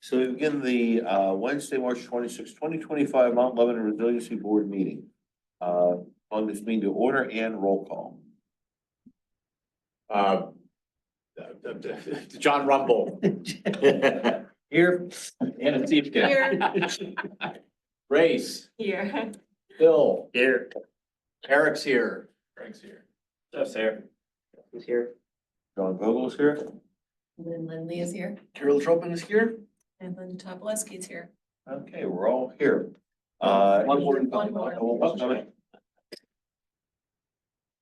So we begin the Wednesday, March 26, 2025 Mount Lebanon Resiliency Board meeting. On this meeting to order and roll call. John Rumble. Here. Anna Steve. Here. Grace. Here. Bill. Here. Eric's here. Frank's here. Jeff's here. Who's here? John Vogel's here. Lynn Lindley is here. Carol Tropin is here. And Linda Tobolewski's here. Okay, we're all here. One more. One more. What's coming?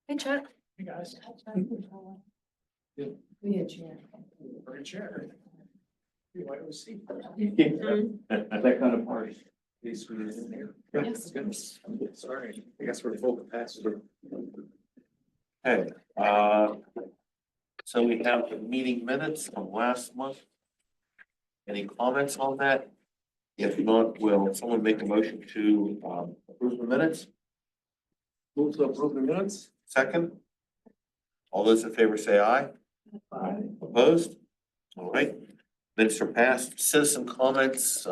Hey, Chuck. Hey, guys. We had chair. Bring a chair. Why do we see? Mhm. That kind of party. These we in here. Yes. Goodness. Sorry. I guess we're full capacity. Okay, so we have the meeting minutes from last month. Any comments on that? If not, will someone make a motion to approve the minutes? Move to approve the minutes. Second? All those in favor say aye. Aye. Opposed? All right, minutes are passed. Citizen comments,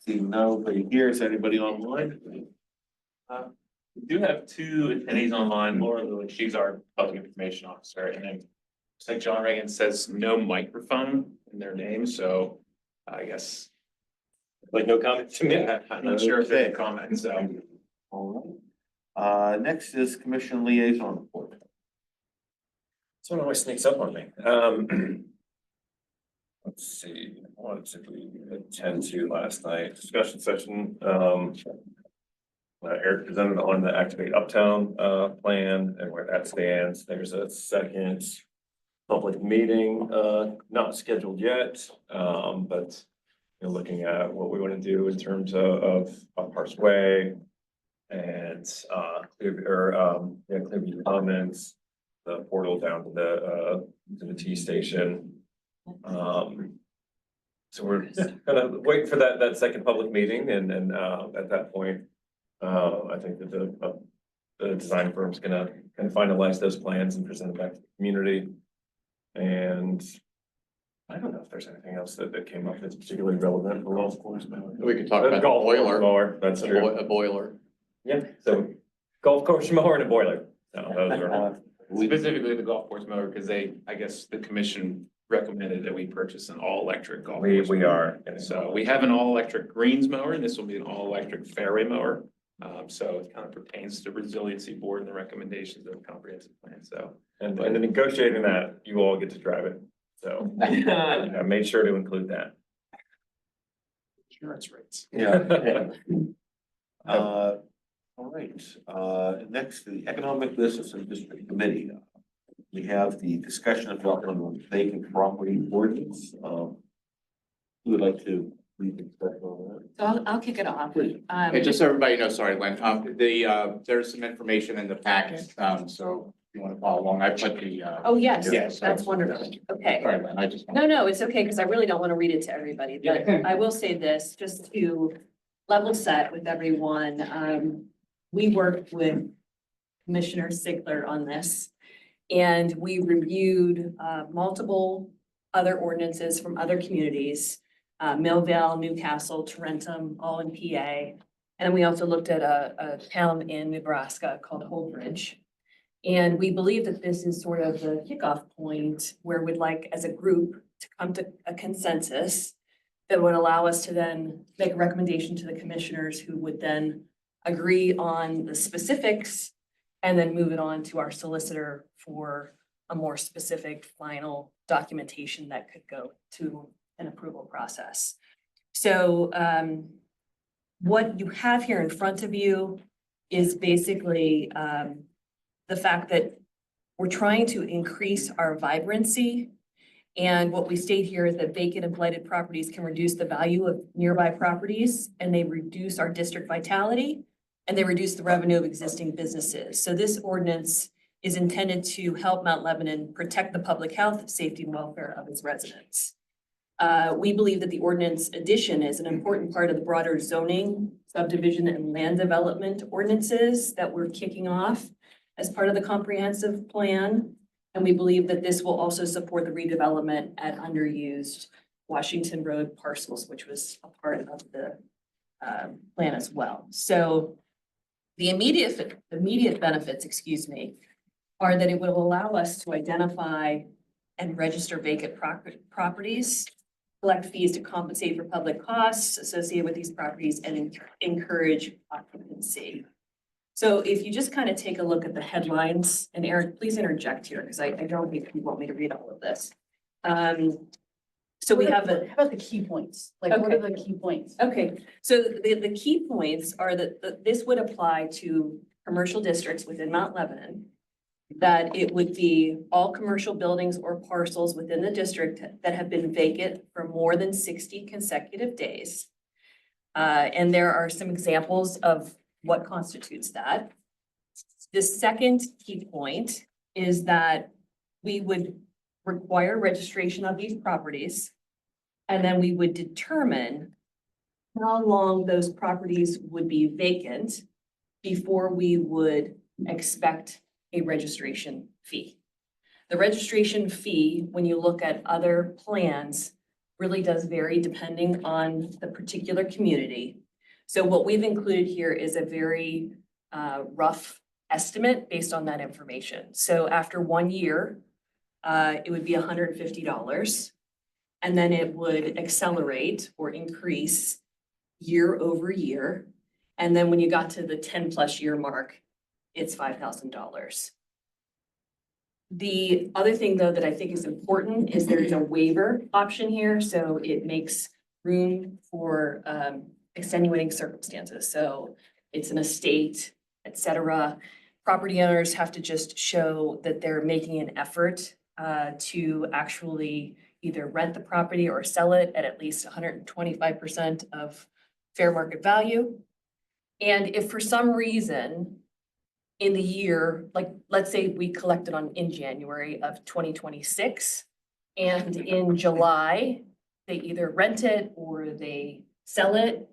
seeing nobody here, is anybody online? We do have two attendees online, Laura Lewis, she's our public information officer, and then it's like John Reagan says, no microphone in their name, so I guess. Like no comment to me, I'm not sure if they have comments, so. All right. Next is commission liaison report. This one always sneaks up on me. Let's see, what did we attend to last night? Discussion session. Eric presented on the Activate Uptown plan and where that stands. There's a second public meeting not scheduled yet, but looking at what we want to do in terms of Parks Way and Clearview Commons, the portal down to the T station. So we're gonna wait for that second public meeting, and at that point, I think that the design firm's gonna finalize those plans and present them back to the community. And I don't know if there's anything else that came up that's particularly relevant for golf course. We could talk about the Golf boiler. mower, that's true. A boiler. Yeah, so golf course mower and a boiler. So those are. Specifically the golf course mower, because I guess the commission recommended that we purchase an all-electric golf. We course mower. are. So we have an all-electric greens mower, and this will be an all-electric fairway mower. So it kind of pertains to resiliency board and the recommendations of the comprehensive plan, so. And then negotiating that, you all get to drive it. So I made sure to include that. Insurance rates. Yeah. All right, next, the Economic Business and District Committee. We have the discussion of on vacant property ordinance. Who would like to lead the discussion on that? So I'll kick it off. Hey, just so everybody knows, sorry, Lynn, there's some information in the packet, so if you want to follow along, I put the, Oh, yes, Yes. that's wonderful. Okay. sorry, Lynn, I just. No, it's okay, because I really don't want to read it to everybody, but I will say this, just to level set with everyone. We worked with Commissioner Sigler on this, and we reviewed multiple other ordinances from other communities, Millvale, Newcastle, Tarentum, all in PA. And we also looked at a town in Nebraska called Holdridge. And we believe that this is sort of the kickoff point where we'd like, as a group, to come to a consensus that would allow us to then make a recommendation to the commissioners, who would then agree on the specifics and then move it on to our solicitor for a more specific final documentation that could go to an approval process. So what you have here in front of you is basically the fact that we're trying to increase our vibrancy. And what we state here is that vacant and blighted properties can reduce the value of nearby properties, and they reduce our district vitality, and they reduce the revenue of existing businesses. So this ordinance is intended to help Mount Lebanon protect the public health, safety, and welfare of its residents. We believe that the ordinance addition is an important part of the broader zoning, subdivision, and land development ordinances that we're kicking off as part of the comprehensive plan. And we believe that this will also support the redevelopment at underused Washington Road parcels, which was a part of the plan as well. So the immediate benefits, excuse me, are that it will allow us to identify and register vacant properties, collect fees to compensate for public costs associated with these properties, and encourage occupancy. So if you just kind of take a look at the headlines, and Eric, please interject here, because I don't think you want me to read all of this. So we have How about the key points? Like, what are the key points? Okay, so the key points are that this would apply to commercial districts within Mount Lebanon. That it would be all commercial buildings or parcels within the district that have been vacant for more than 60 consecutive days. And there are some examples of what constitutes that. The second key point is that we would require registration of these properties. And then we would determine how long those properties would be vacant before we would expect a registration fee. The registration fee, when you look at other plans, really does vary depending on the particular community. So what we've included here is a very rough estimate based on that information. So after 1 year, it would be $150. And then it would accelerate or increase year over year. And then when you got to the 10+ year mark, it's $5,000. The other thing, though, that I think is important is there's a waiver option here, so it makes room for extenuating circumstances. So it's an estate, et cetera. Property owners have to just show that they're making an effort to actually either rent the property or sell it at least 125% of fair market value. And if for some reason in the year, like, let's say we collected in January of 2026, and in July, they either rent it or they sell it,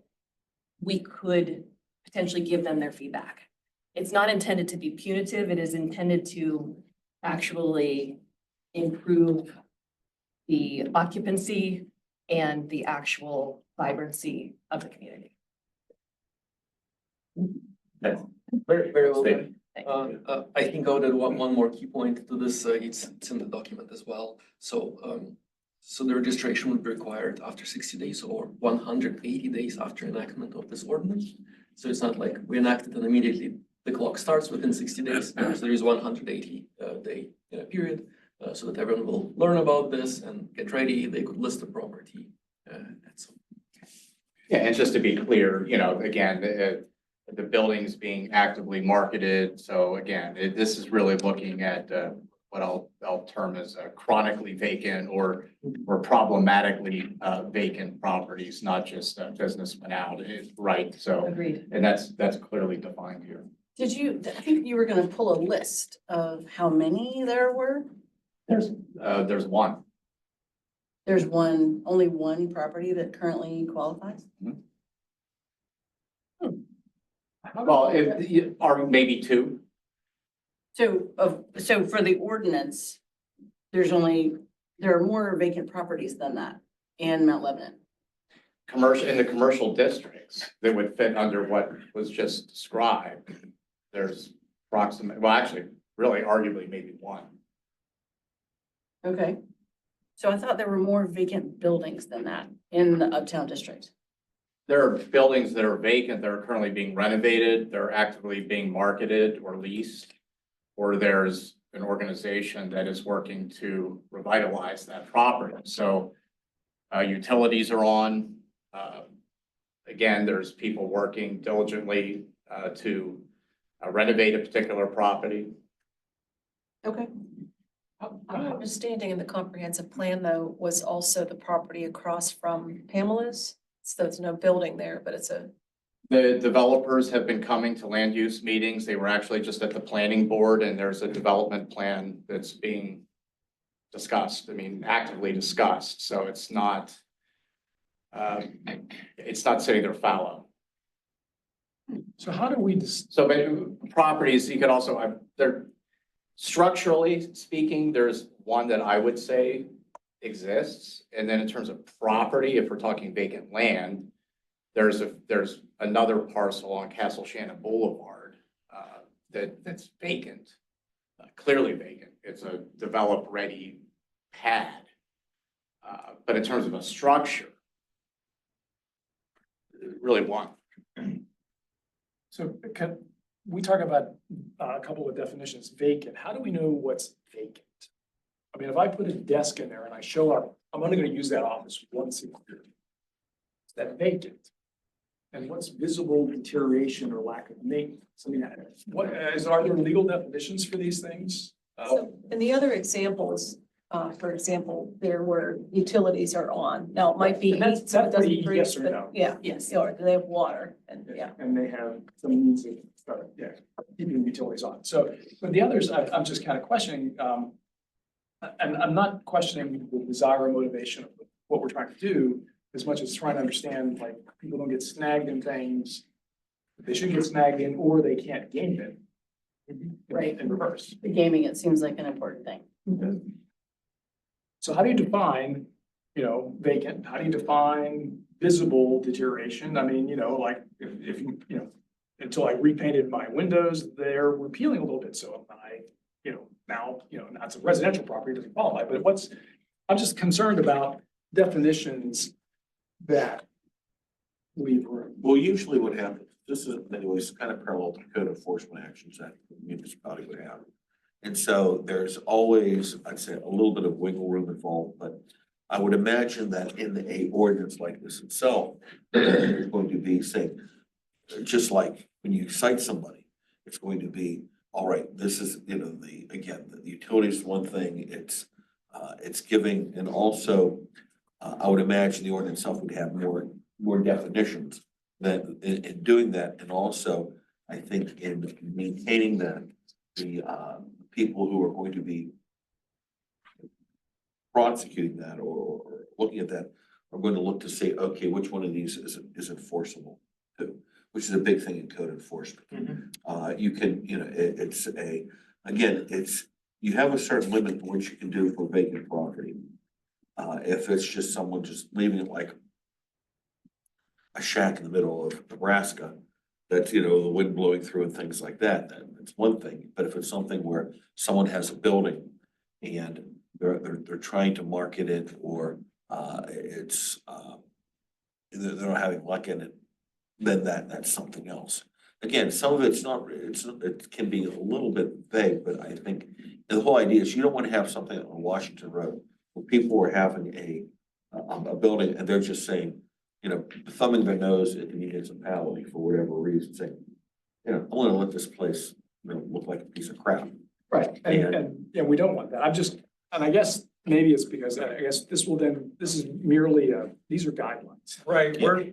we could potentially give them their fee back. It's not intended to be punitive. It is intended to actually improve the occupancy and the actual vibrancy of the community. Very well Statement. done. I think I'll add one more key point to this. It's in the document as well. So the registration would be required after 60 days or 180 days after enactment of this ordinance. So it's not like we enacted and immediately the clock starts within 60 days. So there is 180 day period so that everyone will learn about this and get ready. They could list the property. And so. Yeah, and just to be clear, again, the building's being actively marketed. So again, this is really looking at what I'll term as chronically vacant or problematically vacant properties, not just business went out, right? So, Agreed. and that's clearly defined here. I think you were gonna pull a list of how many there were? There's one. There's only one property that currently qualifies? Well, or maybe two. So for the ordinance, there are more vacant properties than that in Mount Lebanon. In the commercial districts that would fit under what was just described, there's actually, really arguably maybe one. Okay. So I thought there were more vacant buildings than that in the Uptown district. There are buildings that are vacant that are currently being renovated, they're actively being marketed or leased, or there's an organization that is working to revitalize that property. So utilities are on. Again, there's people working diligently to renovate a particular property. Okay. Our understanding in the comprehensive plan, though, was also the property across from Pamela's. So there's no building there, but it's a. The developers have been coming to land use meetings. They were actually just at the planning board, and there's a development plan that's being discussed. I mean, actively discussed. So it's not sitting there fallow. So how do we, So but properties, you could also, they're structurally speaking, there's one that I would say exists. And then in terms of property, if we're talking vacant land, there's another parcel on Castle Shannon Boulevard that's vacant, clearly vacant. It's a develop-ready pad. But in terms of a structure, really one. So can we talk about a couple of definitions, vacant, how do we know what's vacant? I mean, if I put a desk in there and I show up, I'm only gonna use that office once a year. Is that vacant? And what's visible deterioration or lack of maintenance? I mean, are there legal definitions for these things? So, and the other examples, for example, there where utilities are on. Now, it might be And that's- heat, so it that's pretty doesn't freeze, yes or but no. yeah, Yes. or do they have water? And yeah. And they have some means of, keeping the utilities on. So, but the others, I'm just kind of questioning, and I'm not questioning the desire or motivation of what we're trying to do as much as trying to understand, like, people don't get snagged in things that they shouldn't get snagged in, or they can't game it. Right. In reverse. The gaming, it seems like an important thing. So how do you define, vacant? How do you define visible deterioration? I mean, like if you, until I repainted my windows, they were peeling a little bit. So I, now, now it's a residential property, it doesn't qualify, but I'm just concerned about definitions that leave room. Well, usually what happens, this is anyways kind of parallel to code enforcement actions that the municipality would have. And so there's always, I'd say, a little bit of wiggle room involved, but I would imagine that in a ordinance like this itself, there's going to be, say, just like when you cite somebody, it's going to be, all right, this is, the utility is one thing, it's giving, and also, I would imagine the ordinance itself would have more definitions than in doing that, and also, I think in maintaining that, the people who are going to be prosecuting that or looking at that are going to look to say, okay, which one of these is enforceable too, which is a big thing in code enforcement. You can, you have a certain limit to what you can do for vacant property. If it's just someone just leaving it like a shack in the middle of Nebraska, that's, the wind blowing through and things like that, then it's one thing. But if it's something where someone has a building and they're trying to market it, or they're not having luck in it, then that's something else. Again, some of it can be a little bit vague, but I think the whole idea is you don't want to have something on Washington Road where people are having a building and they're just saying, thumbing their nose at the municipality for whatever reason, saying, I'm gonna let this place, look like a piece of crap. Right, and we don't want that. And I guess maybe it's because this is merely these are guidelines. Right, we're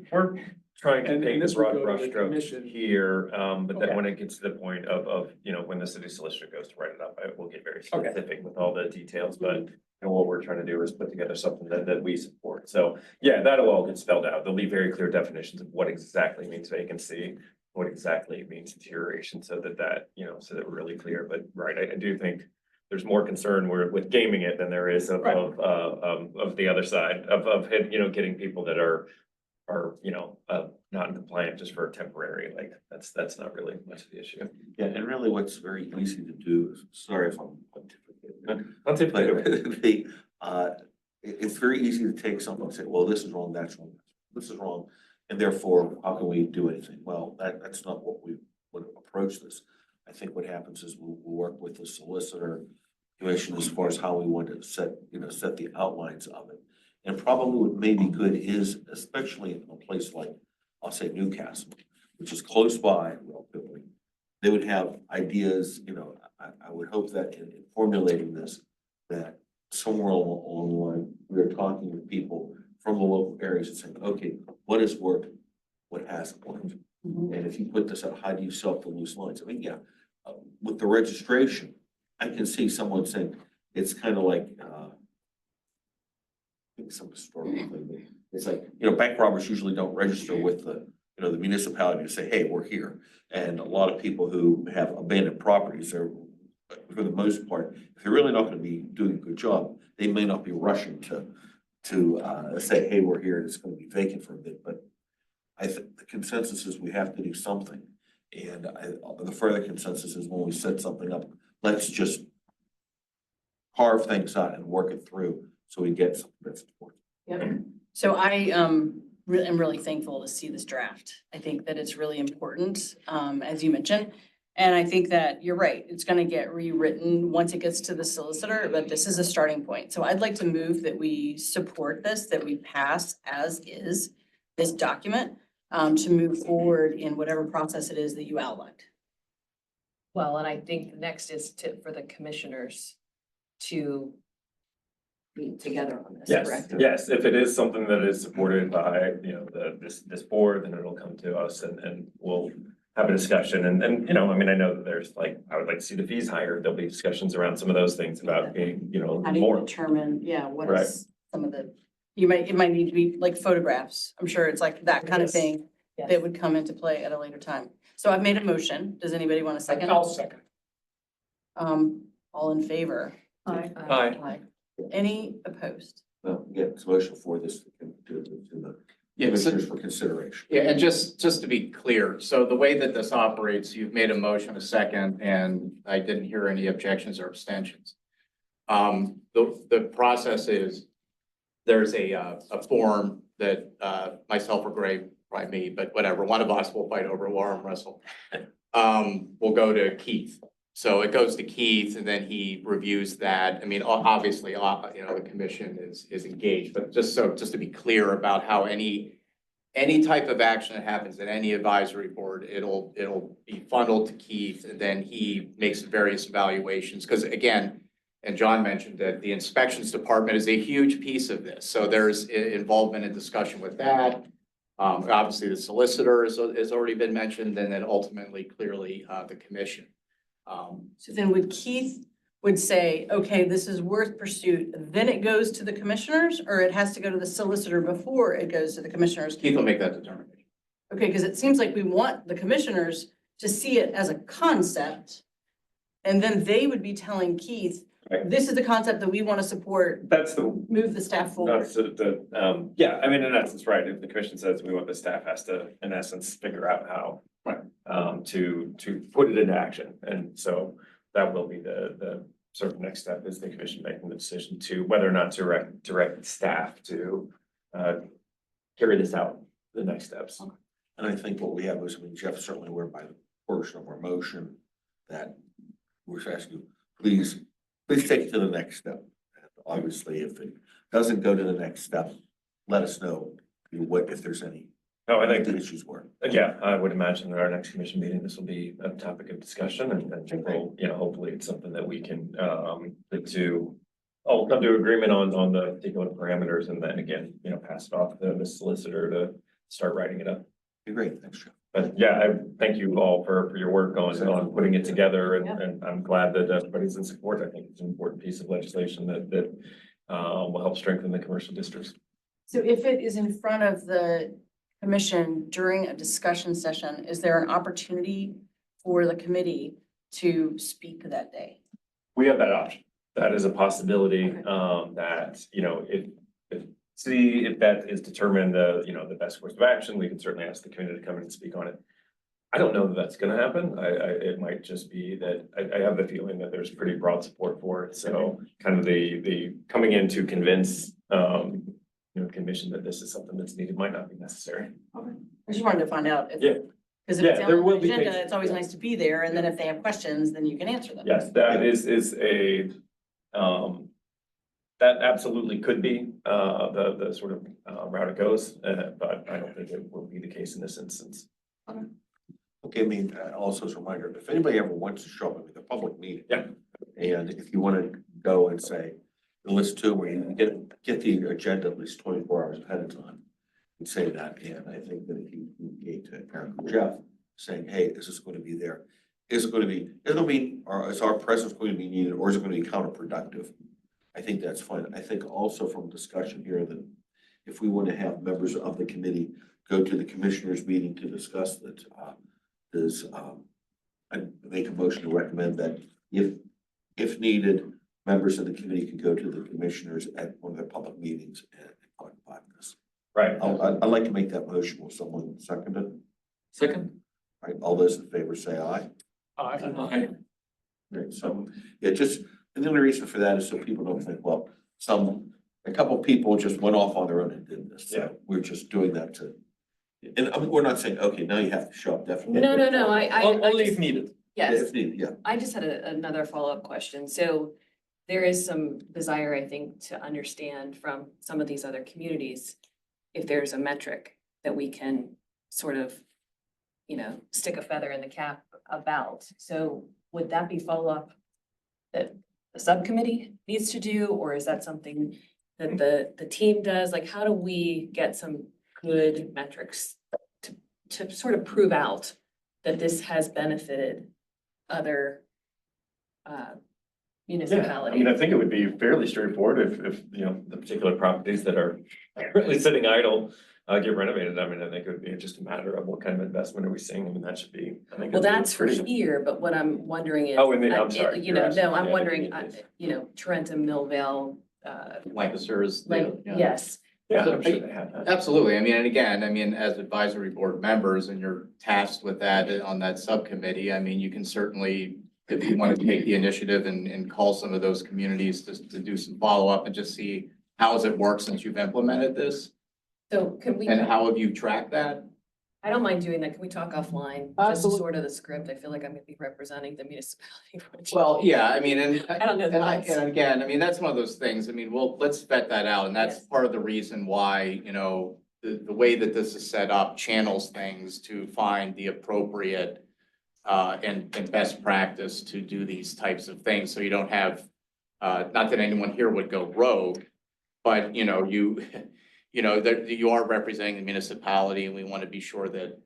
trying to And paint this a would go broad to the brushstroke commission. here, but then Okay. when it gets to the point of, when the city solicitor goes to write it up, we'll get very Okay. specific with all the details, but what we're trying to do is put together something that we support. So, yeah, that'll all get spelled out. There'll be very clear definitions of what exactly means vacancy, what exactly means deterioration, so that so that we're really clear. But right, I do think there's more concern with gaming it than there is of the other side of getting people that are not in compliance just for temporary, like that's not really much of the issue. Yeah, and really what's very easy to do is, sorry if I'm pontificating, Not typically. but it's very easy to take something and say, well, this is wrong, that's wrong, this is wrong, and therefore, how can we do anything? Well, that's not what we would approach this. I think what happens is we'll work with the solicitor commission as far as how we want to set the outlines of it. And probably what may be good is, especially in a place like, I'll say Newcastle, which is close by relatively, they would have ideas, I would hope that in formulating this, that somewhere along the line, we're talking with people from the local areas and saying, okay, what has worked, what hasn't worked? And if you put this out, how do you sell the loose lines? I mean, with the registration, I can see someone saying, it's kind of like, I think some historical thing, but it's like, bank robbers usually don't register with the municipality to say, hey, we're here. And a lot of people who have abandoned properties, they're for the most part, if they're really not gonna be doing a good job, they may not be rushing to say, hey, we're here, and it's gonna be vacant for a bit, but I think the consensus is we have to do something. And the further consensus is when we set something up, let's just carve things out and work it through so we get something that's important. Yep. So I am really thankful to see this draft. I think that it's really important, as you mentioned. And I think that you're right, it's gonna get rewritten once it gets to the solicitor, but this is a starting point. So I'd like to move that we support this, that we pass as is this document, to move forward in whatever process it is that you outlined. Well, and I think the next is for the commissioners to be together on this, Yes, correct? yes, if it is something that is supported by, this board, then it'll come to us and we'll have a discussion and, I mean, I know that there's like, I would like to see the fees higher. There'll be discussions around some of those things about being, How do you more. determine, what Right. is some of the, it might need to be like photographs. I'm sure it's like that kind of Yes. thing Yes. that would come into play at a later time. So I've made a motion. Does anybody want a second? I'll second. All in favor? Aye. Any opposed? Well, yeah, it's a motion for this to the Yeah, so- commissioners for consideration. Yeah, and just to be clear, so the way that this operates, you've made a motion a second, and I didn't hear any objections or abstentions. The process is, there's a form that, myself or Gray, probably me, but whatever, one of us will fight over, we'll arm wrestle. We'll go to Keith. So it goes to Keith and then he reviews that. I mean, obviously, the commission is engaged, but just to be clear about how any type of action that happens at any advisory board, it'll be funneled to Keith and then he makes various evaluations. Because again, and John mentioned that the inspections department is a huge piece of this. So there's involvement and discussion with that. Obviously, the solicitor has already been mentioned, and then ultimately, clearly, the commission. So then would Keith would say, okay, this is worth pursuit, then it goes to the commissioners, or it has to go to the solicitor before it goes to the commissioners? Keith will make that determination. Okay, because it seems like we want the commissioners to see it as a concept. And then they would be telling Keith, Right. this is the concept that we want to support, That's the, move the staff forward. that's yeah, I mean, in essence, right, if the commission says we want, the staff has to, in essence, figure out how. To put it into action, and so that will be the sort of next step is the commission making the decision to whether or not to direct staff to carry this out, the next steps. And I think what we have is, I mean, Jeff certainly aware by the portion of our motion that we're asking you, please take it to the next step. And obviously, if it doesn't go to the next step, let us know what, if there's any. No, I think the issues were. Yeah, I would imagine at our next commission meeting, this will be a topic of discussion and we'll, hopefully it's something that we can, all come to agreement on the particular parameters and then again, pass it off to the solicitor to start writing it up. Great, thanks, Jeff. But yeah, I thank you all for your work on putting it together and I'm glad that everybody's in support. I think it's an important piece of legislation that will help strengthen the commercial districts. So if it is in front of the commission during a discussion session, is there an opportunity for the committee to speak that day? We have that option. That is a possibility, that, if that is determined, the best course of action, we can certainly ask the committee to come in and speak on it. I don't know that that's gonna happen. It might just be that I have the feeling that there's pretty broad support for it. So kind of the coming in to convince, commission that this is something that's needed might not be necessary. I just wanted to find out if. Yeah. Because if Yeah, it's on there the will be agenda, cases. it's always nice to be there, and then if they have questions, then you can answer them. Yes, that is a, that absolutely could be, the sort of route it goes, but I don't think it will be the case in this instance. Okay, I mean, also as a reminder, if anybody ever wants to show up at the public meeting. Yeah. And if you want to go and say, list two, where you get the agenda at least 24 hours ahead of time. And say that, and I think that if you communicate to Eric or Jeff, saying, hey, is this going to be there? Is it going to be, or is our presence going to be needed, or is it going to be counterproductive? I think that's fine. I think also from discussion here that if we want to have members of the committee go to the commissioners meeting to discuss that, I make a motion to recommend that if if needed, members of the committee could go to the commissioners at one of their public meetings and talk about this. Right. I'd like to make that motion. Will someone second it? Second? All right, all those in favor say aye. Aye. Right, so, yeah, just, and the only reason for that is so people don't think, well, a couple people just went off on their own and did this. Yeah. So we're just doing that to, and I mean, we're not saying, okay, now you have to show up, definitely. No, I Only just- if needed. yes. If needed, yeah. I just had another follow-up question. So there is some desire, I think, to understand from some of these other communities if there's a metric that we can sort of, stick a feather in the cap about. So would that be follow-up that the subcommittee needs to do, or is that something that the team does? Like, how do we get some good metrics to sort of prove out that this has benefited other Yeah, I municipalities? mean, I think it would be fairly straightforward if, the particular properties that are currently sitting idle, get renovated. I mean, I think it would be just a matter of what kind of investment are we seeing? I mean, that should be, I think. Well, it'd be that's for pretty- here, but what I'm wondering is. Oh, I'm sorry. You You're know, asking- no, I'm yeah, wondering, communities. Trenton, Millvale, Lancaster is. like, yes. Yeah, I'm sure they have that. Absolutely. I mean, and again, I mean, as advisory board members and you're tasked with that on that subcommittee, I mean, you can certainly, if you want to take the initiative and call some of those communities to do some follow-up and just see how has it worked since you've implemented this? So could we, And how have you tracked that? I don't mind doing that. Can we talk offline? Just sort of the script. I feel like I'm gonna be representing the municipality. which- Well, yeah, I mean, and. I don't know the odds. And again, I mean, that's one of those things. I mean, well, let's vet that out. And that's Yes. part of the reason why, the way that this is set up channels things to find the appropriate and best practice to do these types of things. So you don't have, not that anyone here would go rogue, but that you are representing the municipality and we want to be sure that,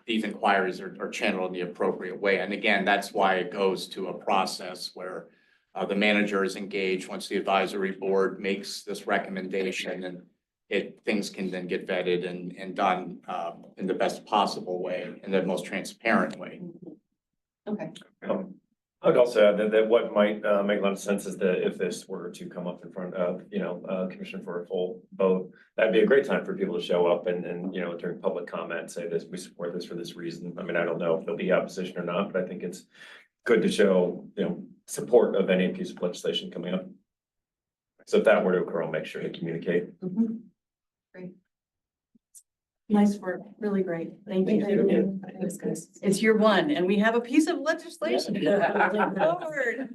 these inquiries are channeled in the appropriate way. And again, that's why it goes to a process where the manager is engaged once the advisory board makes this recommendation and things can then get vetted and done in the best possible way, in the most transparent way. Okay. I would also add that what might make a lot of sense is that if this were to come up in front of, commission for a full vote, that'd be a great time for people to show up and during public comment, say this, we support this for this reason. I mean, I don't know if there'll be opposition or not, but I think it's good to show, support of any piece of legislation coming up. So if that were to occur, I'll make sure to communicate. Great. Nice work, really great. Thank you. Thanks, guys. It's year one and we have a piece of legislation. to move forward.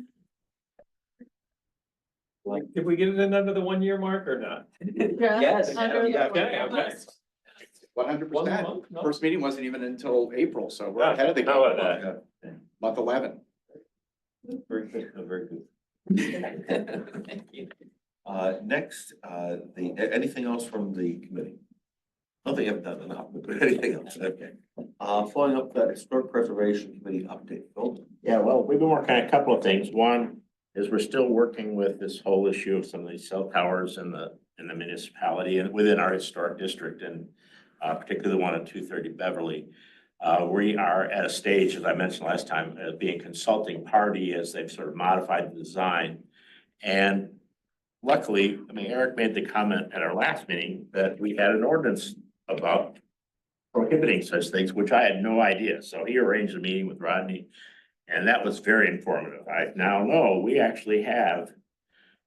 Did we get it in under the 1 year mark or not? Yes. Okay. 100%. First meeting wasn't even until April, so we're Yeah, ahead of the how about game. Month 11. Very good, very good. Thank you. Next, anything else from the committee? Nothing I've done enough, but anything else, okay. Following up that historic preservation committee update, Phil? Yeah, well, we've been working on a couple of things. One is we're still working with this whole issue of some of these cell towers in the municipality and within our historic district, and particularly the one at 230 Beverly. We are at a stage, as I mentioned last time, being consulting party as they've sort of modified the design. And luckily, I mean, Eric made the comment at our last meeting that we had an ordinance about prohibiting such things, which I had no idea. So he arranged a meeting with Rodney, and that was very informative. I now know we actually have,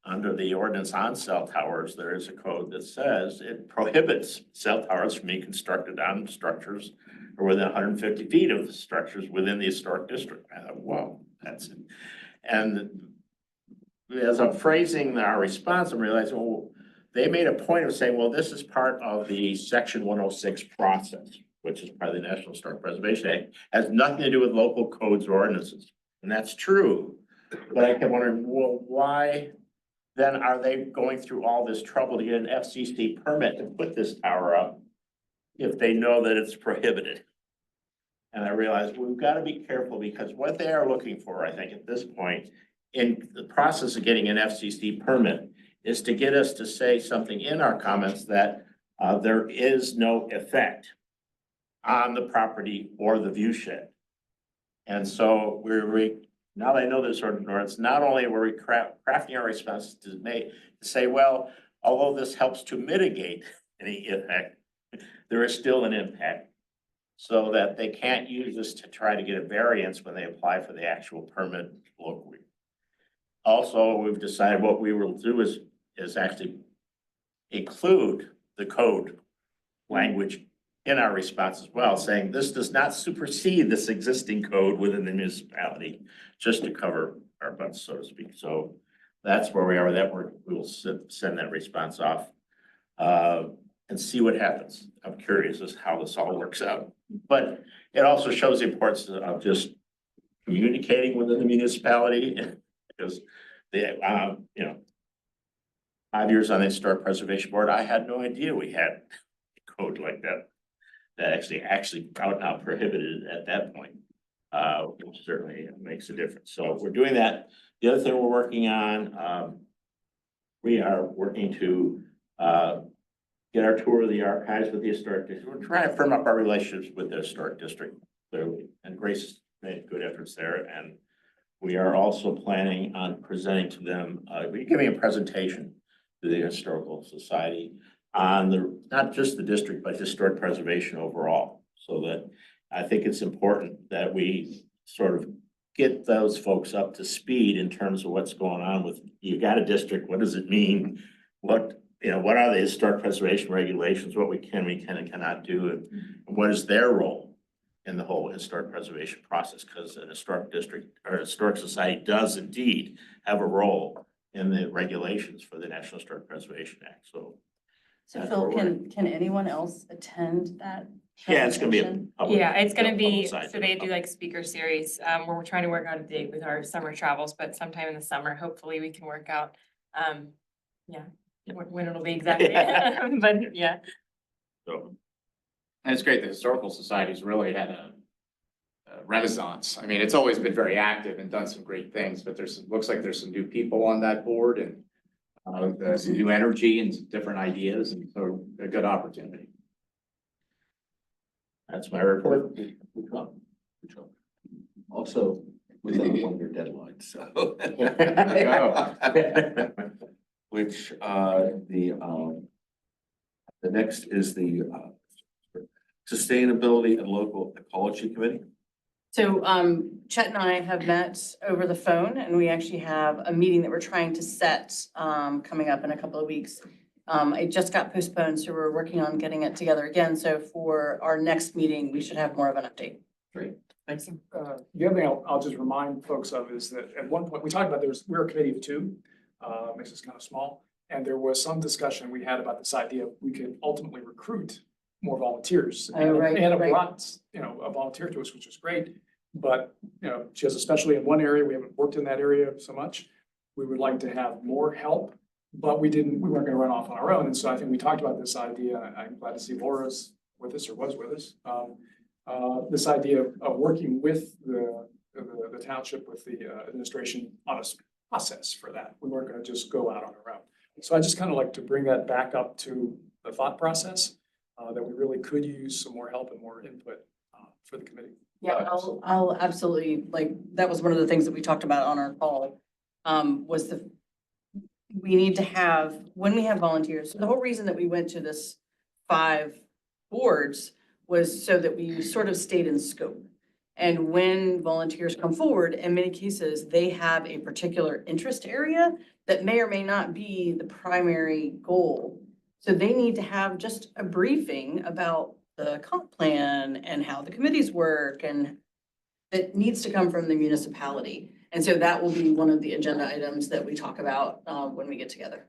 under the ordinance on cell towers, there is a code that says it prohibits cell towers from being constructed on structures or within 150 feet of the structures within the historic district. I thought, wow, that's it. And as I'm phrasing our response, I'm realizing, well, they made a point of saying, well, this is part of the section 106 process, which is part of the National Historic Preservation Act, has nothing to do with local codes or ordinances. And that's true. But I kept wondering, well, why then are they going through all this trouble to get an FCC permit to put this tower up if they know that it's prohibited? And I realized we've got to be careful because what they are looking for, I think, at this point, in the process of getting an FCC permit, is to get us to say something in our comments that there is no effect on the property or the view shed. And so we're now that I know this ordinance, not only were we crafting our responses to say, well, although this helps to mitigate any impact, there is still an impact. So that they can't use this to try to get a variance when they apply for the actual permit locally. Also, we've decided what we will do is actually include the code language in our response as well, saying this does not supersede this existing code within the municipality, just to cover our butts, so to speak. So that's where we are with that. We will send that response off and see what happens. I'm curious as how this all works out. But it also shows the importance of just communicating within the municipality, because the, 5 years on the Historic Preservation Board, I had no idea we had a code like that. That actually out now prohibited at that point, which certainly makes a difference. So we're doing that. The other thing we're working on, we are working to get our tour of the archives with the historic district. We're trying to firm up our relationships with the historic district clearly, and Grace made good efforts there. And we are also planning on presenting to them, we're giving a presentation to the Historical Society on not just the district, but historic preservation overall. So that I think it's important that we sort of get those folks up to speed in terms of what's going on with, you got a district, what does it mean? What are the historic preservation regulations, what we can and cannot do, and what is their role in the whole historic preservation process? Because an historic district or historic society does indeed have a role in the regulations for the National Historic Preservation Act. So that's Phil, where can anyone else attend that? yeah, it's gonna be a presentation? public. Yeah, it's gonna be, publicized so they do like speaker series, where we're trying to work out a date with our summer travels, but sometime in the summer, hopefully we can work out, when it'll be exactly, but yeah. So And it's great, the Historical Society's really had a renaissance. I mean, it's always been very active and done some great things, but looks like there's some new people on that board and there's some new energy and some different ideas, and so a good opportunity. that's my report. Good job. Also, within a 1 year deadline, so. Which, the next is the, Sustainability and Local Ecology Committee. So Chet and I have met over the phone, and we actually have a meeting that we're trying to set coming up in a couple of weeks. It just got postponed, so we're working on getting it together again. So for our next meeting, we should have more of an update. Great, thanks. The other thing I'll just remind folks of is that at one point, we talked about we're a committee of two, makes us kind of small. And there was some discussion we had about this idea, we could ultimately recruit more volunteers. Oh, right, Anna right. brought, a volunteer to us, which was great. But, she has, especially in one area, we haven't worked in that area so much. We would like to have more help, but we weren't gonna run off on our own. And so I think we talked about this idea. I'm glad to see Laura's with us or was with us. This idea of working with the township, with the administration on a process for that. We weren't gonna just go out on our own. So I just kind of like to bring that back up to the thought process, that we really could use some more help and more input for the committee. Yeah, I'll absolutely, that was one of the things that we talked about on our call, we need to have, when we have volunteers, so the whole reason that we went to this 5 boards was so that we sort of stayed in scope. And when volunteers come forward, in many cases, they have a particular interest area that may or may not be the primary goal. So they need to have just a briefing about the comp plan and how the committees work, and that needs to come from the municipality. And so that will be one of the agenda items that we talk about when we get together.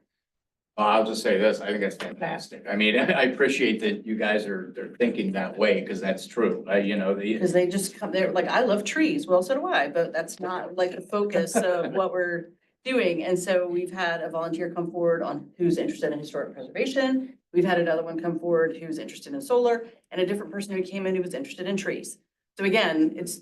I'll just say this, I think that's fantastic. I mean, I appreciate that you guys they're thinking that way, because that's true. Because they just come, they're like, I love trees. Well, so do I, but that's not like the focus of what we're doing. And so we've had a volunteer come forward on who's interested in historic preservation. We've had another one come forward who's interested in solar, and a different person who came in who was interested in trees. So again, it's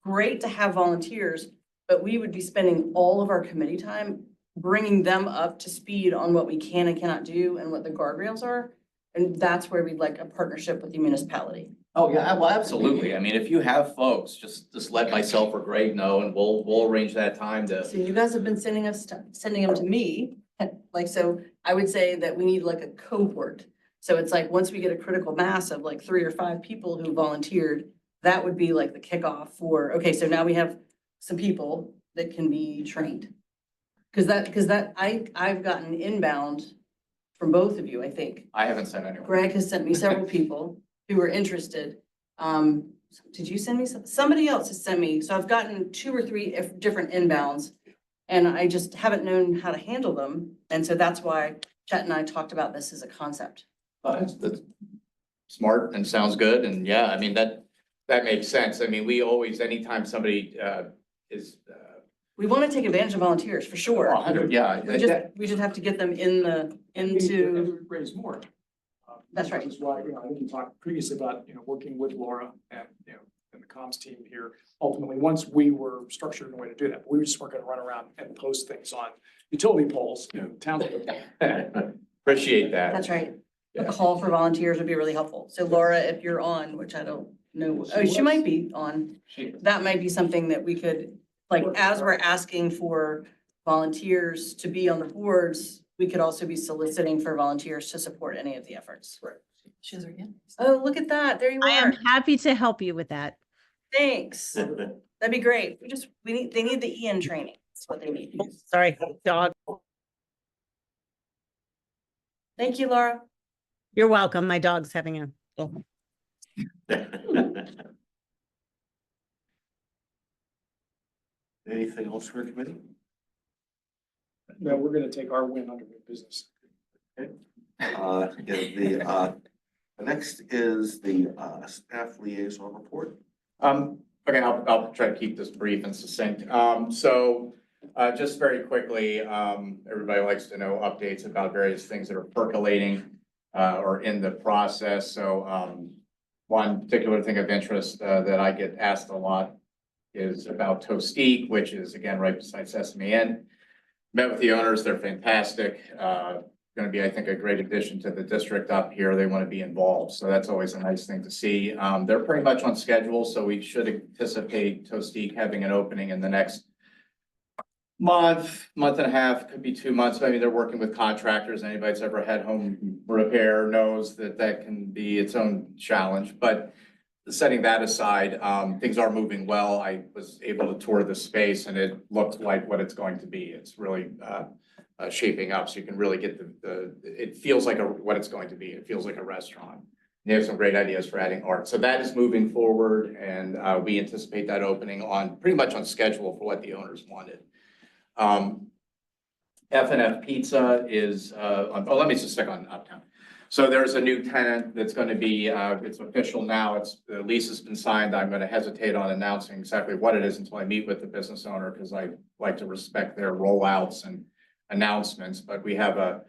great to have volunteers, but we would be spending all of our committee time bringing them up to speed on what we can and cannot do and what the guardrails are. And that's where we'd like a partnership with the municipality. Oh, yeah, well, absolutely. I mean, if you have folks, just let myself or Greg know and we'll arrange that time to. So you guys have been sending them to me, like, so I would say that we need like a cohort. So it's like, once we get a critical mass of like 3 or 5 people who volunteered, that would be like the kickoff for, okay, so now we have some people that can be trained. Cause I've gotten inbound from both of you, I think. I haven't sent anyone. Greg has sent me several people who were interested. Did you send me somebody else has sent me, so I've gotten 2 or 3 different inbounds. And I just haven't known how to handle them. And so that's why Chet and I talked about this as a concept. That's smart and sounds good. And yeah, I mean, that makes sense. I mean, we always, anytime somebody is. We want to take advantage of volunteers for sure. 100, yeah. We just have to get them into, Raise more. That's right. Which is why, I think you talked previously about, working with Laura and, and the comms team here. Ultimately, once we were structured in a way to do that, but we just weren't gonna run around and post things on utility poles, towns. Appreciate that. that's right. A call for volunteers would be really helpful. So Laura, if you're on, which I don't know, oh, she might be on. That might be something that we could, like, as we're asking for volunteers to be on the boards, we could also be soliciting for volunteers to support any of the efforts. Right. She has her hand. Oh, look at that. There you I am are. happy to help you with that. Thanks. That'd be great. They need the Ian training. That's what they need. Sorry, dog. Thank you, Laura. You're welcome. My dog's having a. Anything else for the committee? No, we're gonna take our win under new business. The next is the staff liaison report. Okay, I'll try to keep this brief and succinct. Just very quickly, everybody likes to know updates about various things that are percolating or in the process. So one particular thing of interest that I get asked a lot is about Tostique, which is again right beside Sesame Inn. Met with the owners, they're fantastic. Going to be, I think, a great addition to the district up here. They want to be involved, so that's always a nice thing to see. They're pretty much on schedule, so we should anticipate Tostique having an opening in the next month and a half, could be 2 months. Maybe they're working with contractors. Anybody that's ever had home repair knows that can be its own challenge, but setting that aside, things are moving well. I was able to tour the space and it looks like what it's going to be. It's really shaping up, so you can really get it feels like what it's going to be. It feels like a restaurant. They have some great ideas for adding art. So that is moving forward, and we anticipate that opening pretty much on schedule for what the owners wanted. F&F Pizza is, let me just stick on Uptown. So there's a new tenant that's going to be, it's official now. The lease has been signed. I'm going to hesitate on announcing exactly what it is until I meet with the business owner, because I like to respect their rollouts and announcements. But we have a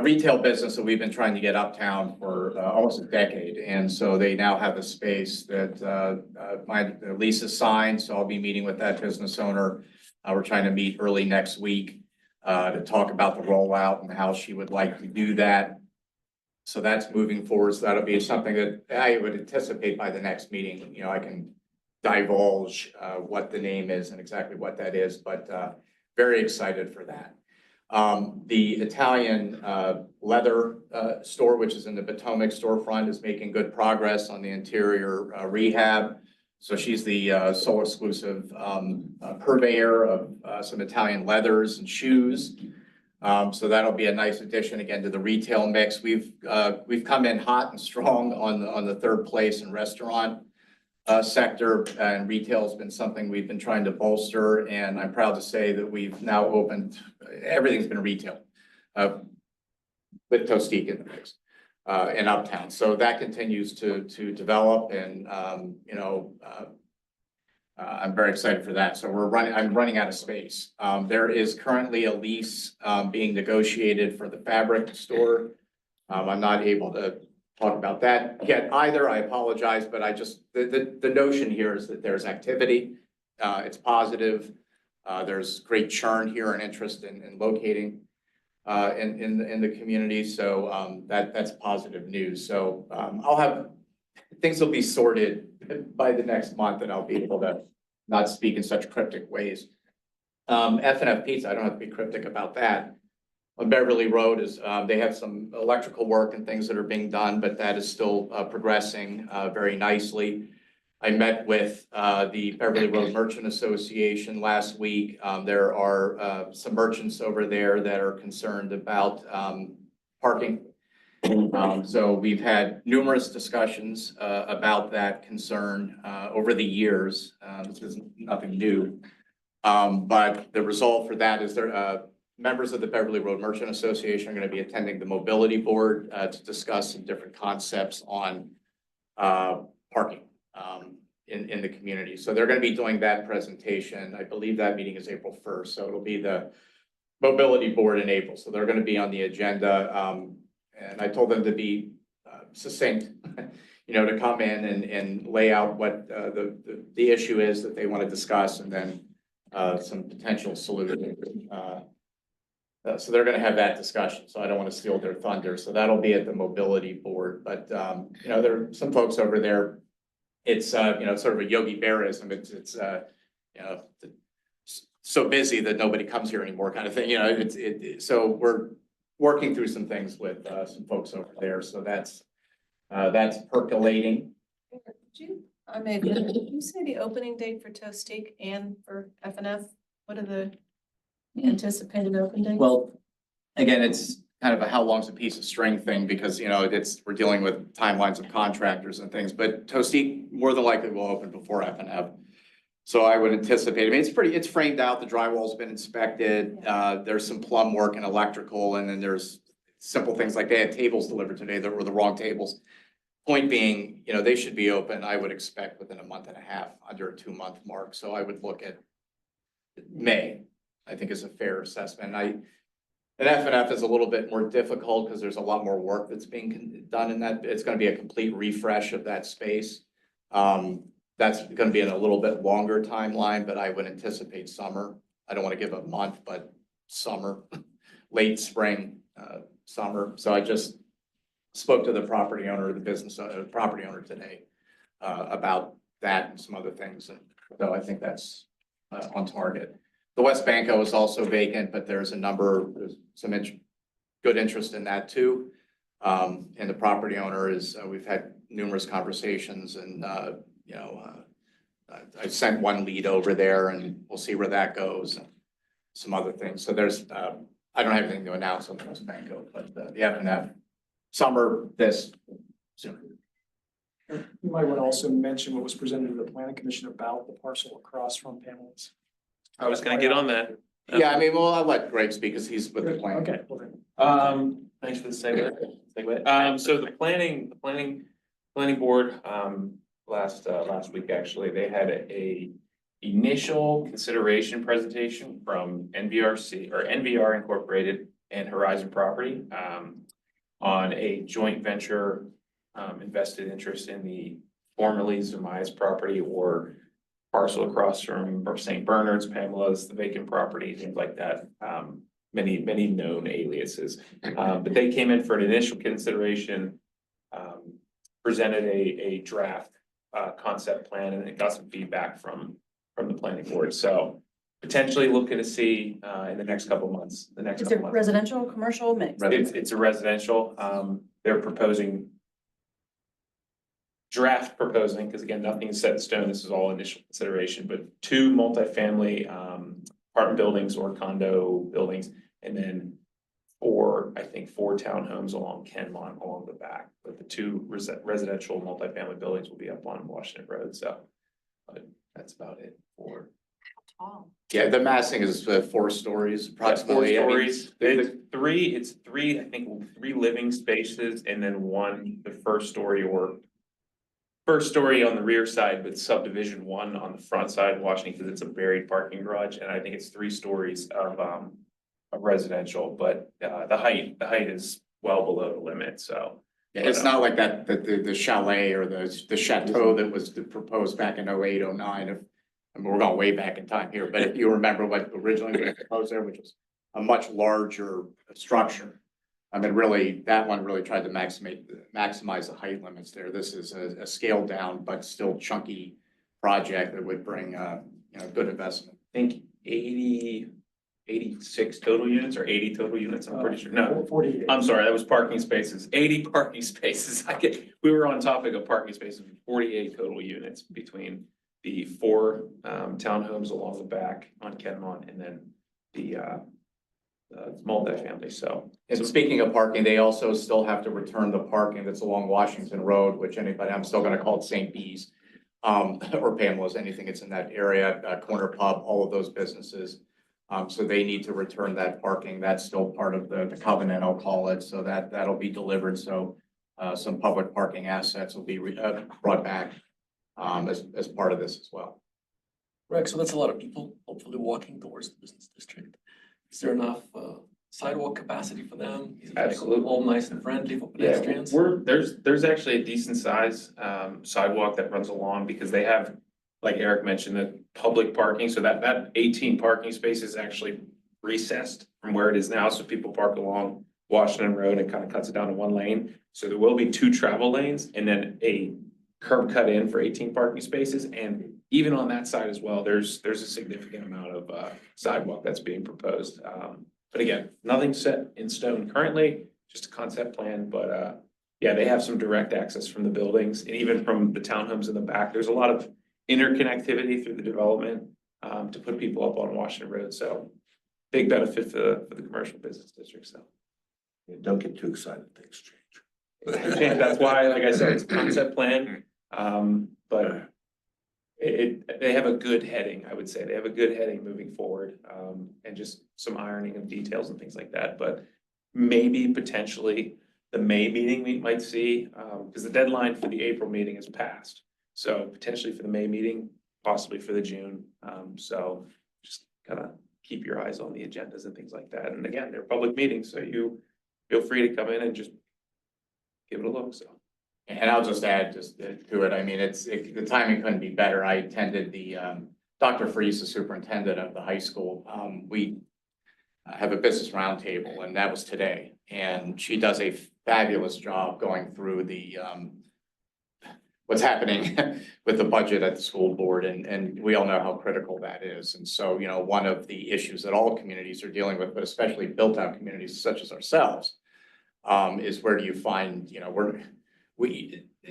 retail business that we've been trying to get uptown for almost a decade. And so they now have a space that the lease is signed. So I'll be meeting with that business owner. We're trying to meet early next week to talk about the rollout and how she would like to do that. So that's moving forward. So that'll be something that I would anticipate by the next meeting. I can divulge what the name is and exactly what that is, but very excited for that. The Italian leather store, which is in the Potomac storefront, is making good progress on the interior rehab. So she's the sole exclusive purveyor of some Italian leathers and shoes. So that'll be a nice addition again to the retail mix. We've come in hot and strong on the third place in restaurant sector, and retail has been something we've been trying to bolster. And I'm proud to say that we've now opened, everything's been retail with Tostique in the mix in Uptown. So that continues to develop, and I'm very excited for that. So I'm running out of space. There is currently a lease being negotiated for the fabric store. I'm not able to talk about that yet either. I apologize, but the notion here is that there's activity. It's positive. There's great churn here and interest in locating in the community. So that's positive news. So I'll have things will be sorted by the next month and I'll be able to not speak in such cryptic ways. F&F Pizza, I don't have to be cryptic about that. On Beverly Road is, they have some electrical work and things that are being done, but that is still progressing very nicely. I met with the Beverly Road Merchant Association last week. There are some merchants over there that are concerned about parking. So we've had numerous discussions about that concern over the years. This is nothing new. But the result for that is there, members of the Beverly Road Merchant Association are going to be attending the mobility board to discuss some different concepts on parking in the community. So they're going to be doing that presentation. I believe that meeting is April 1st. So it'll be the mobility board in April. So they're going to be on the agenda. And I told them to be succinct, to come in and lay out what the issue is that they want to discuss and then some potential solutions. So they're gonna have that discussion, so I don't want to steal their thunder, so that'll be at the mobility board, but, there are some folks over there. It's, sort of a Yogi Berraism, it's, so busy that nobody comes here anymore kind of thing, so we're working through some things with, some folks over there, so that's percolating. Did you say the opening date for Toastique and for F&F? What are the anticipated open dates? Well, again, it's kind of a how long's a piece of string thing because, we're dealing with timelines of contractors and things, but Toastique more than likely will open before F&F. So I would anticipate, it's framed out, the drywall's been inspected, there's some plumb work and electrical, and then there's simple things like they had tables delivered today that were the wrong tables. Point being, they should be open, I would expect within a month and a half, under a 2-month mark. So I would look at May, I think is a fair assessment. And F&F is a little bit more difficult because there's a lot more work that's being done in that. It's going to be a complete refresh of that space. That's going to be in a little bit longer timeline, but I would anticipate summer. I don't want to give a month, but summer, late spring, summer. So I just spoke to the property owner, the business property owner today about that and some other things. And so I think that's on target. The West Banco is also vacant, but there's some good interest in that too. And the property owner is, we've had numerous conversations and, I sent one lead over there and we'll see where that goes and some other things. So there's, I don't have anything to announce on the West Banco, but the F&F summer this soon. You might want to also mention what was presented to the planning commission about the parcel across from Pamela's. I was gonna get on that. Yeah, I'll let Greg speak because he's with the plan. Okay. Well then. Thanks for the segue. So the planning board, last week, actually, they had a initial consideration presentation from NVRC or NVR Incorporated and Horizon Property, on a joint venture, invested interest in the formerly Zumai's property or parcel across from St. Bernard's, Pamela's, the vacant property, things like that. Many known aliases. But they came in for an initial consideration, presented a draft concept plan, and it got some feedback from the planning board. So potentially looking to see in the next couple of months, Is it residential, commercial, mixed? It's a residential. They're draft proposing, because again, nothing is set in stone. This is all initial consideration, but 2 multifamily apartment buildings or condo buildings, and then 4 townhomes along Kenmont along the back. But the 2 residential multifamily buildings will be up on Washington Road. So that's about it for. Yeah, the massing is 4 stories approximately. 4 stories. It's three, I think 3 living spaces and then the first story on the rear side, but subdivision 1 on the front side, Washington, because it's a buried parking garage. And I think it's 3 stories of residential, but the height is well below the limit. So yeah, it's not like the chalet or the chateau that was proposed back in 08, 09. We're going way back in time here, but if you remember what originally was proposed there, which was a much larger structure. I mean, really, that one really tried to maximize the height limits there. This is a scaled down, but still chunky project that would bring, good investment. I think 86 total units or 80 total units, I'm pretty sure. No, 48. I'm sorry, that was parking spaces, 80 parking spaces. We were on topic of parking spaces, 48 total units between the 4 townhomes along the back on Kenmont and then the multifamily, so. And speaking of parking, they also still have to return the parking that's along Washington Road, which I'm still gonna call it St. B's. Or Pamela's, anything that's in that area, Corner Pub, all of those businesses. So they need to return that parking. That's still part of the covenant, I'll call it, so that'll be delivered, so some public parking assets will be brought back as part of this as well. Right, so that's a lot of people hopefully walking towards the business district. Is there enough sidewalk capacity for them? Is it like Absolutely. all nice and friendly for Yeah, pedestrians? there's actually a decent size sidewalk that runs along because they have, like Eric mentioned, the public parking, so that 18 parking space is actually recessed from where it is now, so people park along Washington Road and kind of cuts it down to 1 lane. So there will be 2 travel lanes and then a curb cut in for 18 parking spaces, and even on that side as well, there's a significant amount of sidewalk that's being proposed. But again, nothing set in stone currently, just a concept plan, but yeah, they have some direct access from the buildings and even from the townhomes in the back. There's a lot of interconnectivity through the development to put people up on Washington Road, so big benefit for the commercial business district, so. Don't get too excited, things change. That's why, like I said, it's a concept plan, but they have a good heading, I would say. They have a good heading moving forward, and just some ironing of details and things like that, but maybe potentially the May meeting we might see, because the deadline for the April meeting is passed. So potentially for the May meeting, possibly for the June, so just kind of keep your eyes on the agendas and things like that. And again, they're public meetings, so you feel free to come in and just give it a look, so. And I'll just add to it, I mean, the timing couldn't be better. I attended the, Dr. Freeze, the superintendent of the high school. We have a business roundtable, and that was today. And she does a fabulous job going through the, what's happening with the budget at the school board, and we all know how critical that is. And so, one of the issues that all communities are dealing with, but especially built-out communities such as ourselves, is where do you find,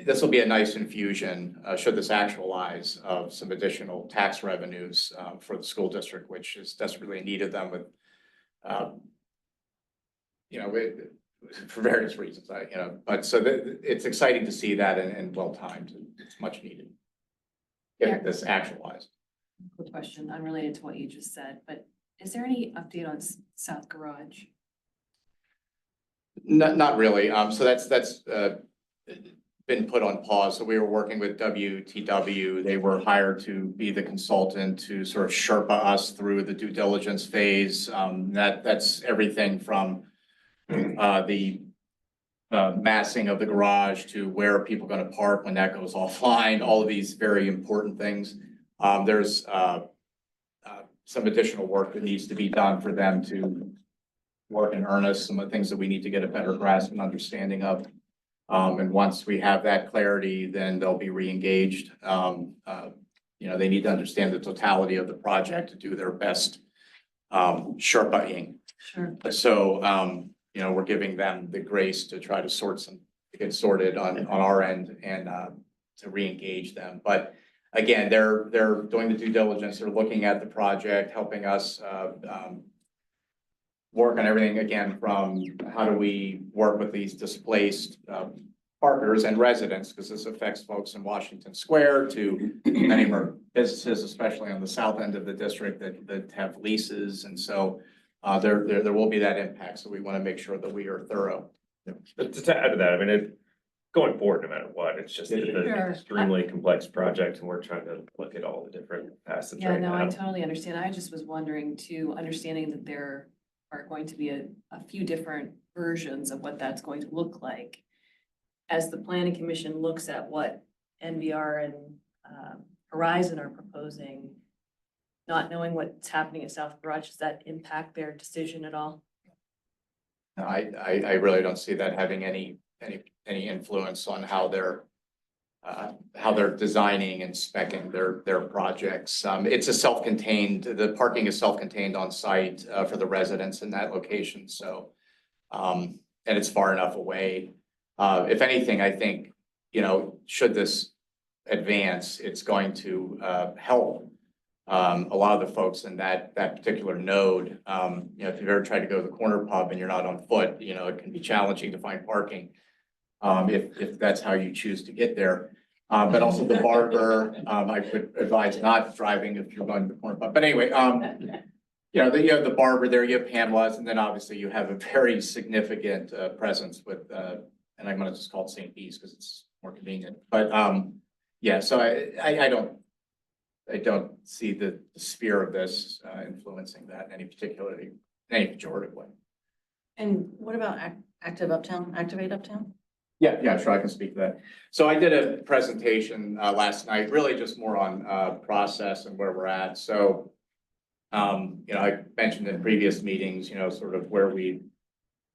this will be a nice infusion, should this actualize, of some additional tax revenues for the school district, which is desperately needed them with, for various reasons, but so it's exciting to see that and well timed. It's much needed. Get this actualized. Quick question, unrelated to what you just said, but is there any update on South Garage? Not really. So that's been put on pause. So we were working with WTW. They were hired to be the consultant to sort of Sherpa us through the due diligence phase. That's everything from the massing of the garage to where are people going to park when that goes offline, all of these very important things. There's some additional work that needs to be done for them to work in earnest, some of the things that we need to get a better grasp and understanding of. And once we have that clarity, then they'll be re-engaged. They need to understand the totality of the project to do their best Sherpa-ing. Sure. So, we're giving them the grace to try to get sorted on our end and to re-engage them. But again, they're doing the due diligence. They're looking at the project, helping us work on everything, again, from how do we work with these displaced partners and residents, because this affects folks in Washington Square, to many of our businesses, especially on the south end of the district that have leases. And so there will be that impact. So we want to make sure that we are thorough. But to add to that, I mean, going forward, no matter what, it's just Sure. an extremely complex project and we're trying to look at all the different facets Yeah, right no, I now. totally understand. I just was wondering too, understanding that there are going to be a few different versions of what that's going to look like. As the planning commission looks at what NVR and Horizon are proposing, not knowing what's happening at South Garage, does that impact their decision at all? I really don't see that having any influence on how they're designing and speccing their projects. It's a self-contained, the parking is self-contained on site, for the residents in that location, so. And it's far enough away. If anything, I think, should this advance, it's going to, help a lot of the folks in that particular node. If you've ever tried to go to the corner pub and you're not on foot, it can be challenging to find parking. If that's how you choose to get there. But also the barber, I would advise not driving if you're going to the corner pub. But anyway, you have the barber there, you have Pamela's, and then obviously you have a very significant presence with, and I'm gonna just call it St. P's because it's more convenient. But yeah, so I don't see the sphere of this influencing that in any pejorative way. And what about Activate Uptown? Yeah, sure, I can speak to that. So I did a presentation last night, really just more on process and where we're at. So I mentioned in previous meetings, sort of where we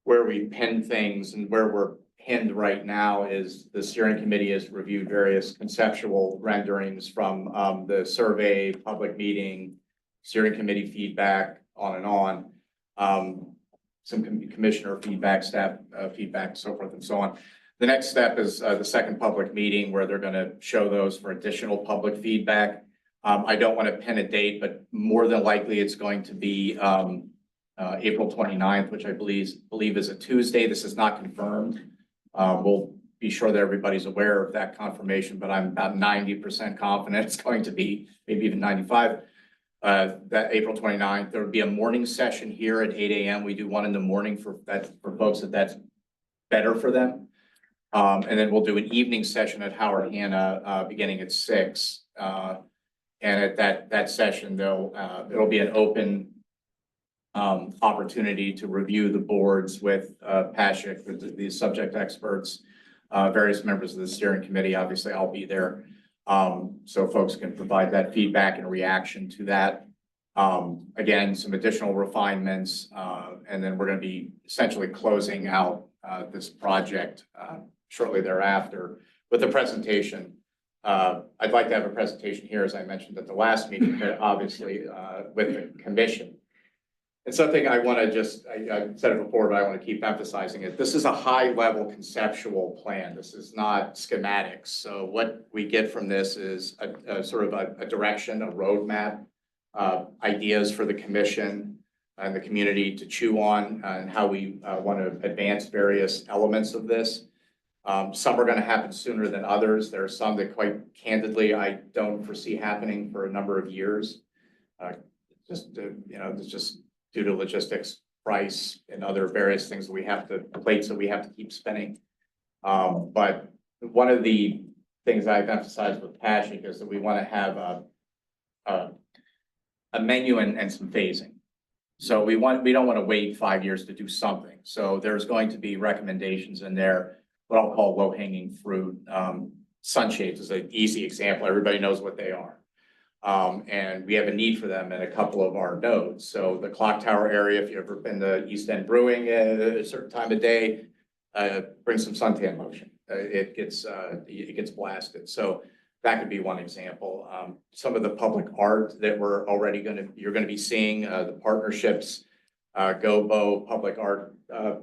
pin things, and where we're pinned right now is the steering committee has reviewed various conceptual renderings from the survey, public meeting, steering committee feedback, on and on. Some commissioner feedback, staff feedback, so forth and so on. The next step is the second public meeting where they're going to show those for additional public feedback. I don't want to pin a date, but more than likely it's going to be April 29th, which I believe is a Tuesday. This is not confirmed. We'll be sure that everybody's aware of that confirmation, but I'm about 90% confident it's going to be, maybe even 95. That April 29th, there would be a morning session here at 8 a.m. We do one in the morning for folks that's better for them. And then we'll do an evening session at Howard Hanna beginning at 6. And at that session, it'll be an open opportunity to review the boards with Pashik, the subject experts, various members of the steering committee. Obviously, I'll be there. So folks can provide that feedback and reaction to that. Again, some additional refinements, and then we're going to be essentially closing out this project shortly thereafter with a presentation. I'd like to have a presentation here, as I mentioned at the last meeting, but obviously with the commission. And something I want to I said it before, but I want to keep emphasizing it. This is a high-level conceptual plan. This is not schematics. So what we get from this is a sort of a direction, a roadmap, ideas for the commission and the community to chew on, and how we want to advance various elements of this. Some are going to happen sooner than others. There are some that, quite candidly, I don't foresee happening for a number of years. It's just due to logistics, price, and other various things that we have to, plates that we have to keep spinning. But one of the things I've emphasized with Pashik is that we want to have a menu and some phasing. So we don't want to wait 5 years to do something. So there's going to be recommendations in there, what I'll call low-hanging fruit. Sunshades is an easy example. Everybody knows what they are. And we have a need for them in a couple of our nodes. So the clock tower area, if you've ever been to East End Brewing at a certain time of day, bring some suntan lotion. It gets blasted. So that could be one example. Some of the public art that you're going to be seeing, the partnerships, GoBo public art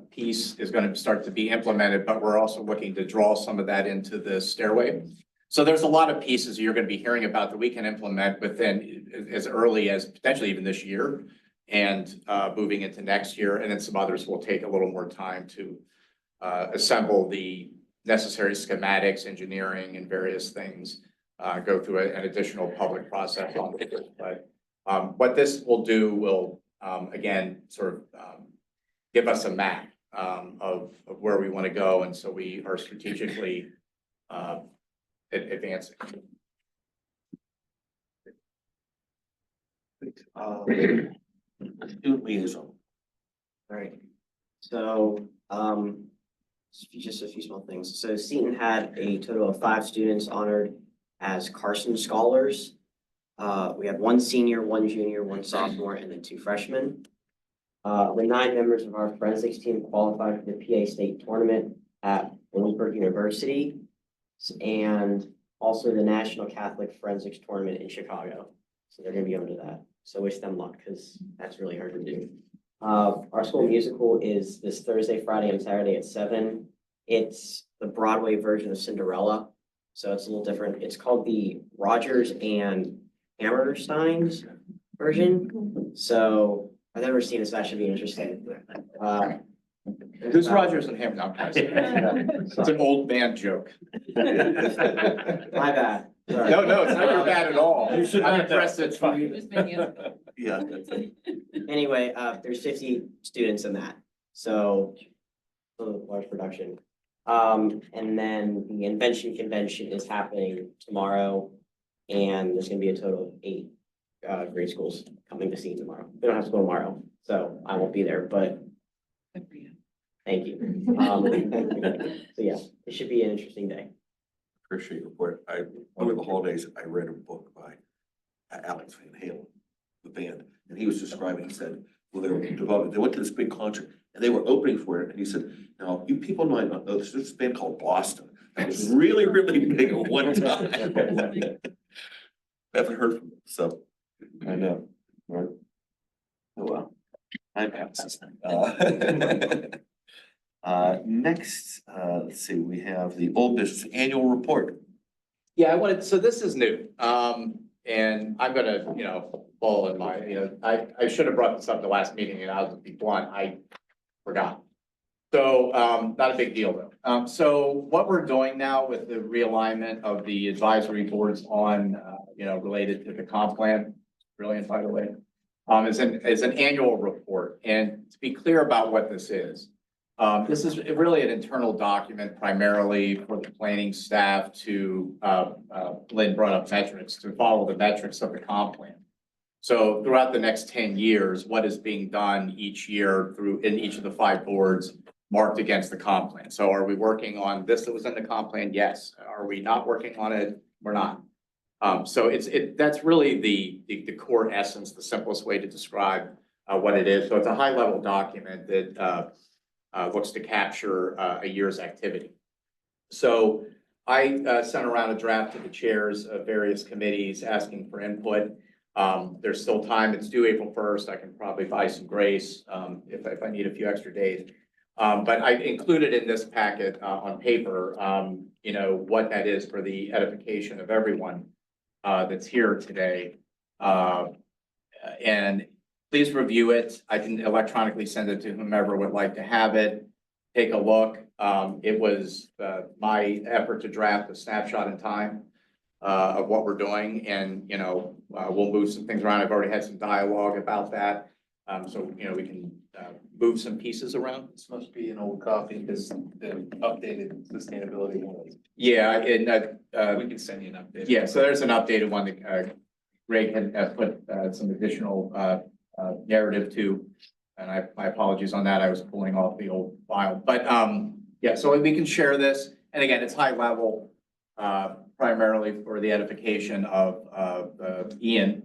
piece is going to start to be implemented, but we're also looking to draw some of that into the stairway. So there's a lot of pieces you're going to be hearing about that we can implement within as early as potentially even this year, and moving into next year. And then some others will take a little more time to assemble the necessary schematics, engineering, and various things, go through an additional public process on it. But what this will do will, again, sort of give us a map of where we want to go. And so we are strategically advancing. Student liaison. All right, so, just a few small things. So Seton had a total of 5 students honored as Carson Scholars. We have 1 senior, 1 junior, 1 sophomore, and then 2 freshmen. The 9 members of our forensics team qualified for the PA State Tournament at Williamsburg University and also the National Catholic Forensics Tournament in Chicago. So they're gonna be going to that. So wish them luck because that's really hard to do. Our school musical is this Thursday, Friday, and Saturday at 7. It's the Broadway version of Cinderella. So it's a little different. It's called the Rogers and Hammerstein's version. So I've never seen this. That should be interesting. Who's Rogers and Ham? No, I'm kidding. It's an old man joke. My bad. Sorry. No, it's not your bad at all. You should I'm have that. impressed it's funny. Just making it- Yeah. Anyway, there's 50 students in that, so a large production. And then the invention convention is happening tomorrow, and there's gonna be a total of 8 grade schools coming to see tomorrow. They don't have to go tomorrow, so I won't be there, but Good for you. thank you. So yeah, it should be an interesting day. Appreciate your report. Over the holidays, I read a book by Alex Van Halen, the band, and he was describing, he said, well, they went to this big concert and they were opening for it, and he said, now, you people might not know, there's this band called Boston. It was really, really big at one time. Never heard from them, so I know. Right. Oh, well. Time passes. Next, let's see, we have the old business annual report. Yeah, I wanted, so this is new. And I'm gonna, fall in my, I should have brought this up the last meeting and I'll just be blunt, I forgot. So, not a big deal though. So what we're doing now with the realignment of the advisory boards on, related to the comp plan, brilliant, by the way, is an annual report. And to be clear about what this is really an internal document primarily for the planning staff to, Lynn brought up metrics, to follow the metrics of the comp plan. So throughout the next 10 years, what is being done each year in each of the 5 boards marked against the comp plan. So are we working on this that was in the comp plan? Yes. Are we not working on it? We're not. So that's really the core essence, the simplest way to describe what it is. So it's a high level document that looks to capture a year's activity. So I sent around a draft to the chairs of various committees asking for input. There's still time. It's due April 1st. I can probably buy some grace if I need a few extra days. But I included in this packet on paper, what that is for the edification of everyone that's here today. And please review it. I can electronically send it to whomever would like to have it. Take a look. It was my effort to draft a snapshot in time of what we're doing, and we'll move some things around. I've already had some dialogue about that, so we can move some pieces around. This must be an old copy because the updated sustainability one. Yeah, and We can send you an update. yeah, so there's an updated one that Greg had put some additional narrative to, and my apologies on that. I was pulling off the old file, but yeah, so we can share this, and again, it's high level, primarily for the edification of Ian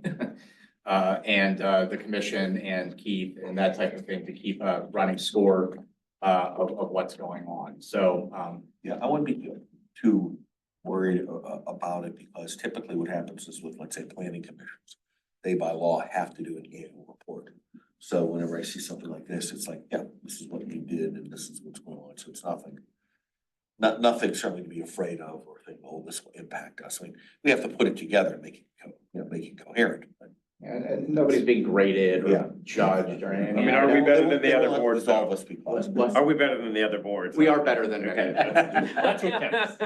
and the commission and Keith and that type of thing, to keep a running score of what's going on. So Yeah, I wouldn't be too worried about it, because typically what happens is with, let's say, planning commissions, they by law have to do an annual report. So whenever I see something like this, it's like, yeah, this is what you did and this is what's going on. So it's nothing certainly to be afraid of or think, oh, this will impact us. I mean, we have to put it together and make it coherent. But and nobody's being graded Yeah. or judged or anything. I mean, are we better than the They other won't boards? absolve us because- Are we better than the other boards? We are better than Okay. many. That's what counts.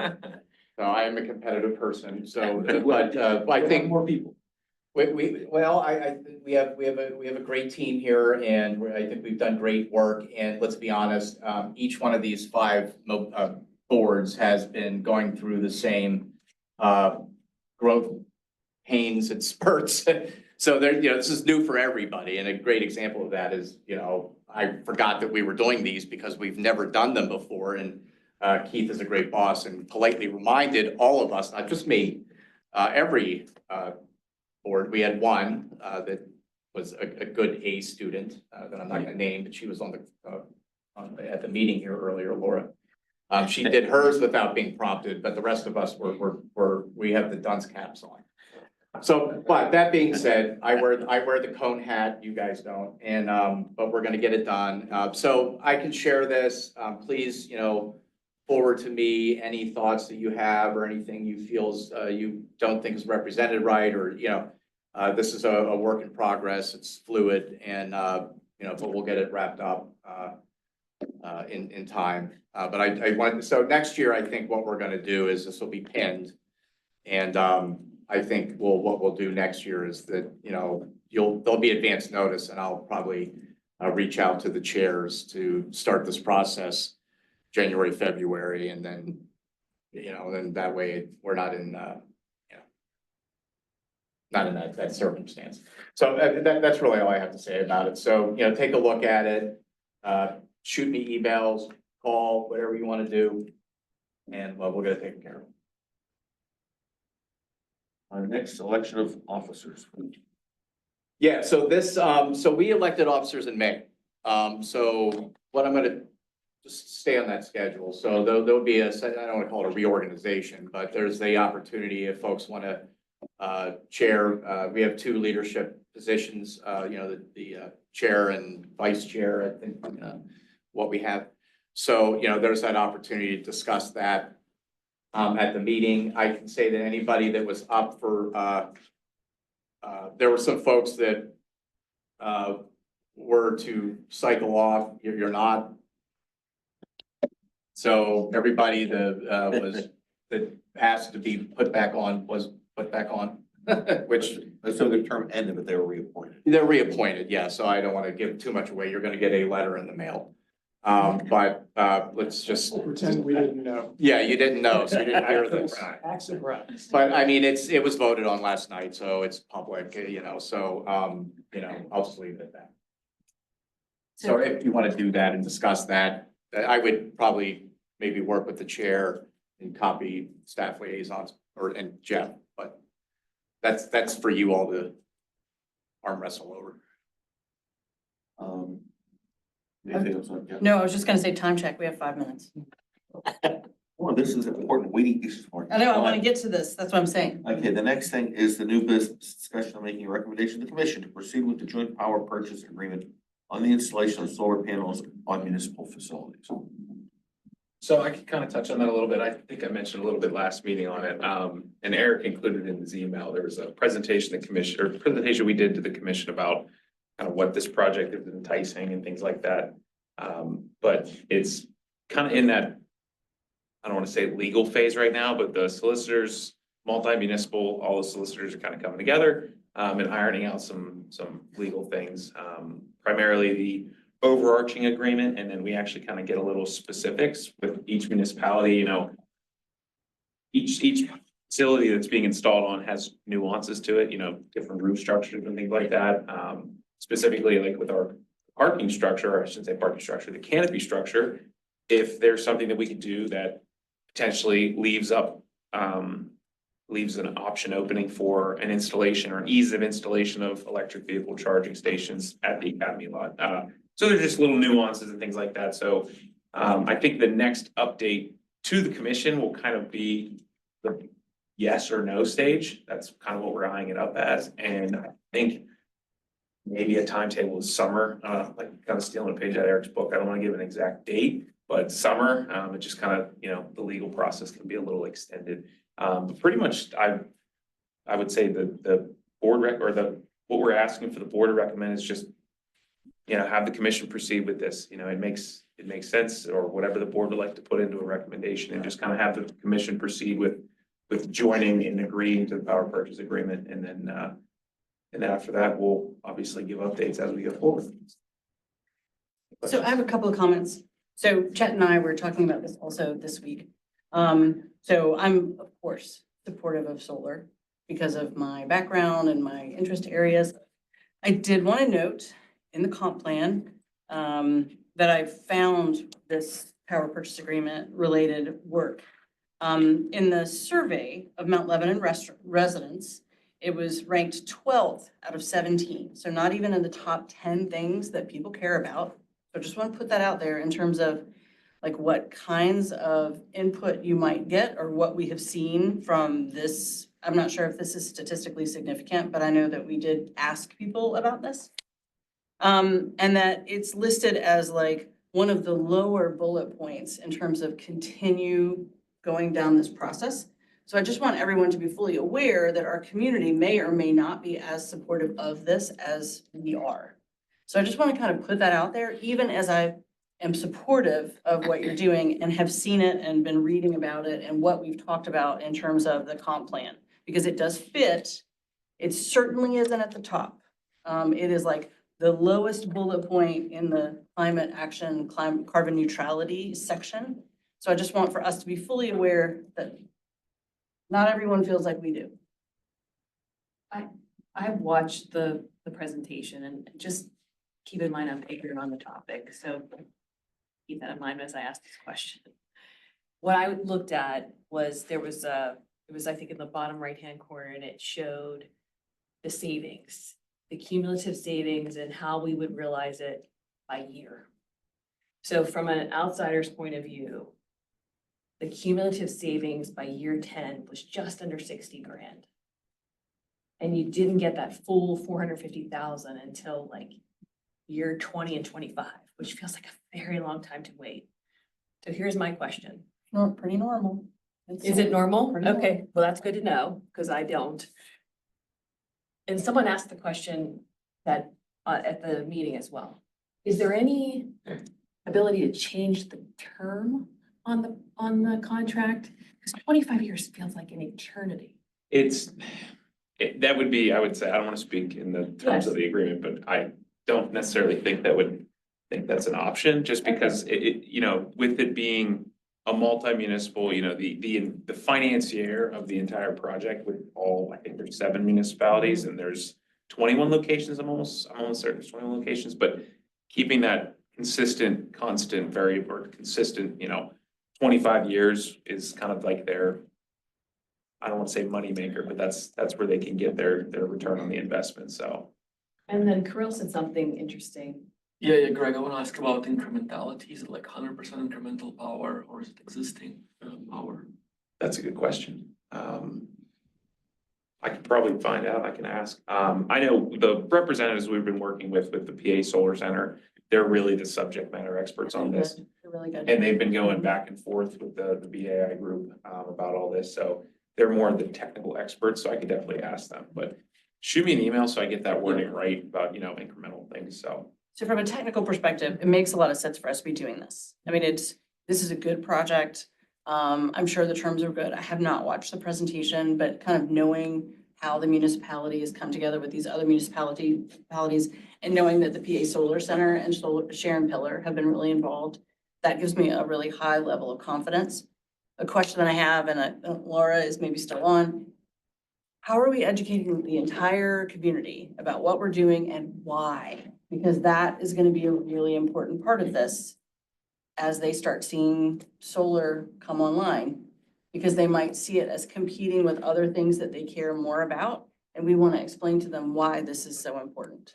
So I am a competitive person, so, but I think More people. we have a great team here, and I think we've done great work. And let's be honest, each one of these 5 boards has been going through the same growth pains and spurts. So there, this is new for everybody, and a great example of that is, I forgot that we were doing these because we've never done them before, and Keith is a great boss and politely reminded all of us, not just me, every board. We had one that was a good A student, that I'm not gonna name, but she was on at the meeting here earlier, Laura. She did hers without being prompted, but the rest of us we have the dunce caps on. So, but that being said, I wear the cone hat, you guys don't, and, but we're gonna get it done. So I can share this, please, forward to me any thoughts that you have or anything you feels, you don't think is represented right, or, this is a work in progress, it's fluid, and, but we'll get it wrapped up, in time. But I want, so next year, I think what we're gonna do is this will be pinned. And, I think what we'll do next year is that, there'll be advance notice, and I'll probably reach out to the chairs to start this process January, February, and then, then that way we're not in, not in that circumstance. So that's really all I have to say about it. So, take a look at it, shoot me emails, call, whatever you want to do, and we'll get it taken care of. Our next election of officers. Yeah, so this, so we elected officers in May. So what I'm gonna just stay on that schedule. So there'll be I don't want to call it a reorganization, but there's the opportunity if folks want to chair. We have 2 leadership positions, the chair and vice chair, I think, what we have. So, there's that opportunity to discuss that. At the meeting, I can say that anybody that was up for, there were some folks that were to cycle off, you're not. So everybody that asked to be put back on was put back on, which. So their term ended, but they were reappointed. They're reappointed, yeah, so I don't want to give too much away. You're gonna get a letter in the mail. But let's just. Pretend we didn't know. Yeah, you didn't know, so you didn't hear this. Act surprised. But I mean, it was voted on last night, so it's public, so, I'll just leave it at that. So if you want to do that and discuss that, I would probably maybe work with the chair and copy staff liaisons and Jeff, but that's for you all to arm wrestle over. Anything else on that? No, I was just gonna say time check. We have 5 minutes. Well, this is important. We need this for. I know, I want to get to this. That's what I'm saying. Okay, the next thing is the new business discussion of making a recommendation to the commission to proceed with the joint power purchase agreement on the installation of solar panels on municipal facilities. So I can kind of touch on that a little bit. I think I mentioned a little bit last meeting on it. And Eric included in his email, there was a presentation we did to the commission about kind of what this project is enticing and things like that. But it's kind of in that, I don't want to say legal phase right now, but the solicitors, multi-municipal, all the solicitors are kind of coming together and ironing out some legal things. Primarily the overarching agreement, and then we actually kind of get a little specifics with each municipality, each facility that's being installed on has nuances to it, different roof structures and things like that. Specifically, like with our parking structure, or I shouldn't say parking structure, the canopy structure, if there's something that we could do that potentially leaves an option opening for an installation or ease of installation of electric vehicle charging stations at the academy lot. So there's just little nuances and things like that. So I think the next update to the commission will kind of be the yes or no stage. That's kind of what we're eyeing it up as. And I think maybe a timetable is summer, like kind of stealing a page out of Eric's book. I don't want to give an exact date, but summer, it just kind of, the legal process can be a little extended. But pretty much I would say the board what we're asking for the board to recommend is just, have the commission proceed with this. It makes sense, or whatever the board would like to put into a recommendation, and just kind of have the commission proceed with joining and agreeing to the power purchase agreement. And then after that, we'll obviously give updates as we go forward. So I have a couple of comments. So Chet and I were talking about this also this week. So I'm, of course, supportive of solar because of my background and my interest areas. I did want to note in the comp plan that I found this power purchase agreement related work. In the survey of Mount Lebanon residents, it was ranked 12th out of 17. So not even in the top 10 things that people care about. So just want to put that out there in terms of like what kinds of input you might get or what we have seen from this. I'm not sure if this is statistically significant, but I know that we did ask people about this. And that it's listed as like one of the lower bullet points in terms of continue going down this process. So I just want everyone to be fully aware that our community may or may not be as supportive of this as we are. So I just want to kind of put that out there, even as I am supportive of what you're doing and have seen it and been reading about it and what we've talked about in terms of the comp plan, because it does fit. It certainly isn't at the top. It is like the lowest bullet point in the climate action, carbon neutrality section. So I just want for us to be fully aware that not everyone feels like we do. I watched the presentation and just keep in mind I'm ignorant on the topic, so keep that in mind as I ask this question. What I looked at was it was I think in the bottom right-hand corner, and it showed the savings, the cumulative savings and how we would realize it by year. So from an outsider's point of view, the cumulative savings by year 10 was just under 60 grand. And you didn't get that full 450,000 until like year 20 and 25, which feels like a very long time to wait. So here's my question. No, pretty normal. Is it normal? Pretty normal. Okay, well, that's good to know, because I don't. And someone asked the question that at the meeting as well. Is there any ability to change the term on the contract? Because 25 years feels like an eternity. That would be, I would say, I don't want to speak in the terms of the agreement, but I don't necessarily think that's an option, just because you know, with it being a multi-municipal, you know, the financier of the entire project with all, I think there's 7 municipalities and there's 21 locations. I'm almost certain there's 21 locations, but keeping that consistent, constant, variable, or consistent, you know, 25 years is kind of like their, I don't want to say moneymaker, but that's where they can get their return on the investment, so. And then Kirill said something interesting. Yeah, Greg, I want to ask about incrementality. Is it like 100% incremental power or is it existing power? That's a good question. I could probably find out, I can ask. I know the representatives we've been working with the PA Solar Center, they're really the subject matter experts on this. They're really good. And they've been going back and forth with the BAI group about all this, so they're more the technical experts, so I could definitely ask them, but shoot me an email so I get that wording right about, you know, incremental things, so. So from a technical perspective, it makes a lot of sense for us to be doing this. I mean, this is a good project. I'm sure the terms are good. I have not watched the presentation, but kind of knowing how the municipality has come together with these other municipalities and knowing that the PA Solar Center and Sharon Pillar have been really involved, that gives me a really high level of confidence. A question that I have, and Laura is maybe still on, how are we educating the entire community about what we're doing and why? Because that is going to be a really important part of this as they start seeing solar come online, because they might see it as competing with other things that they care more about. And we want to explain to them why this is so important.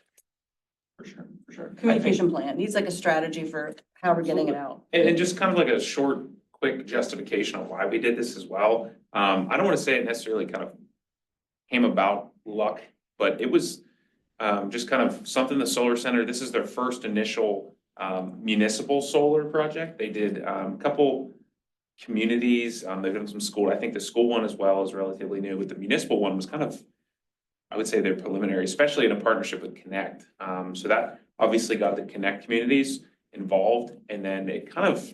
For sure. Communication plan needs like a strategy for how we're getting it out. And just kind of like a short, quick justification on why we did this as well. I don't want to say it necessarily kind of came about luck, but it was just kind of something the Solar Center, this is their first initial municipal solar project. They did a couple communities, they've done some school, I think the school one as well is relatively new, but the municipal one was kind of, I would say they're preliminary, especially in a partnership with Connect. So that obviously got the Connect communities involved, and then it kind of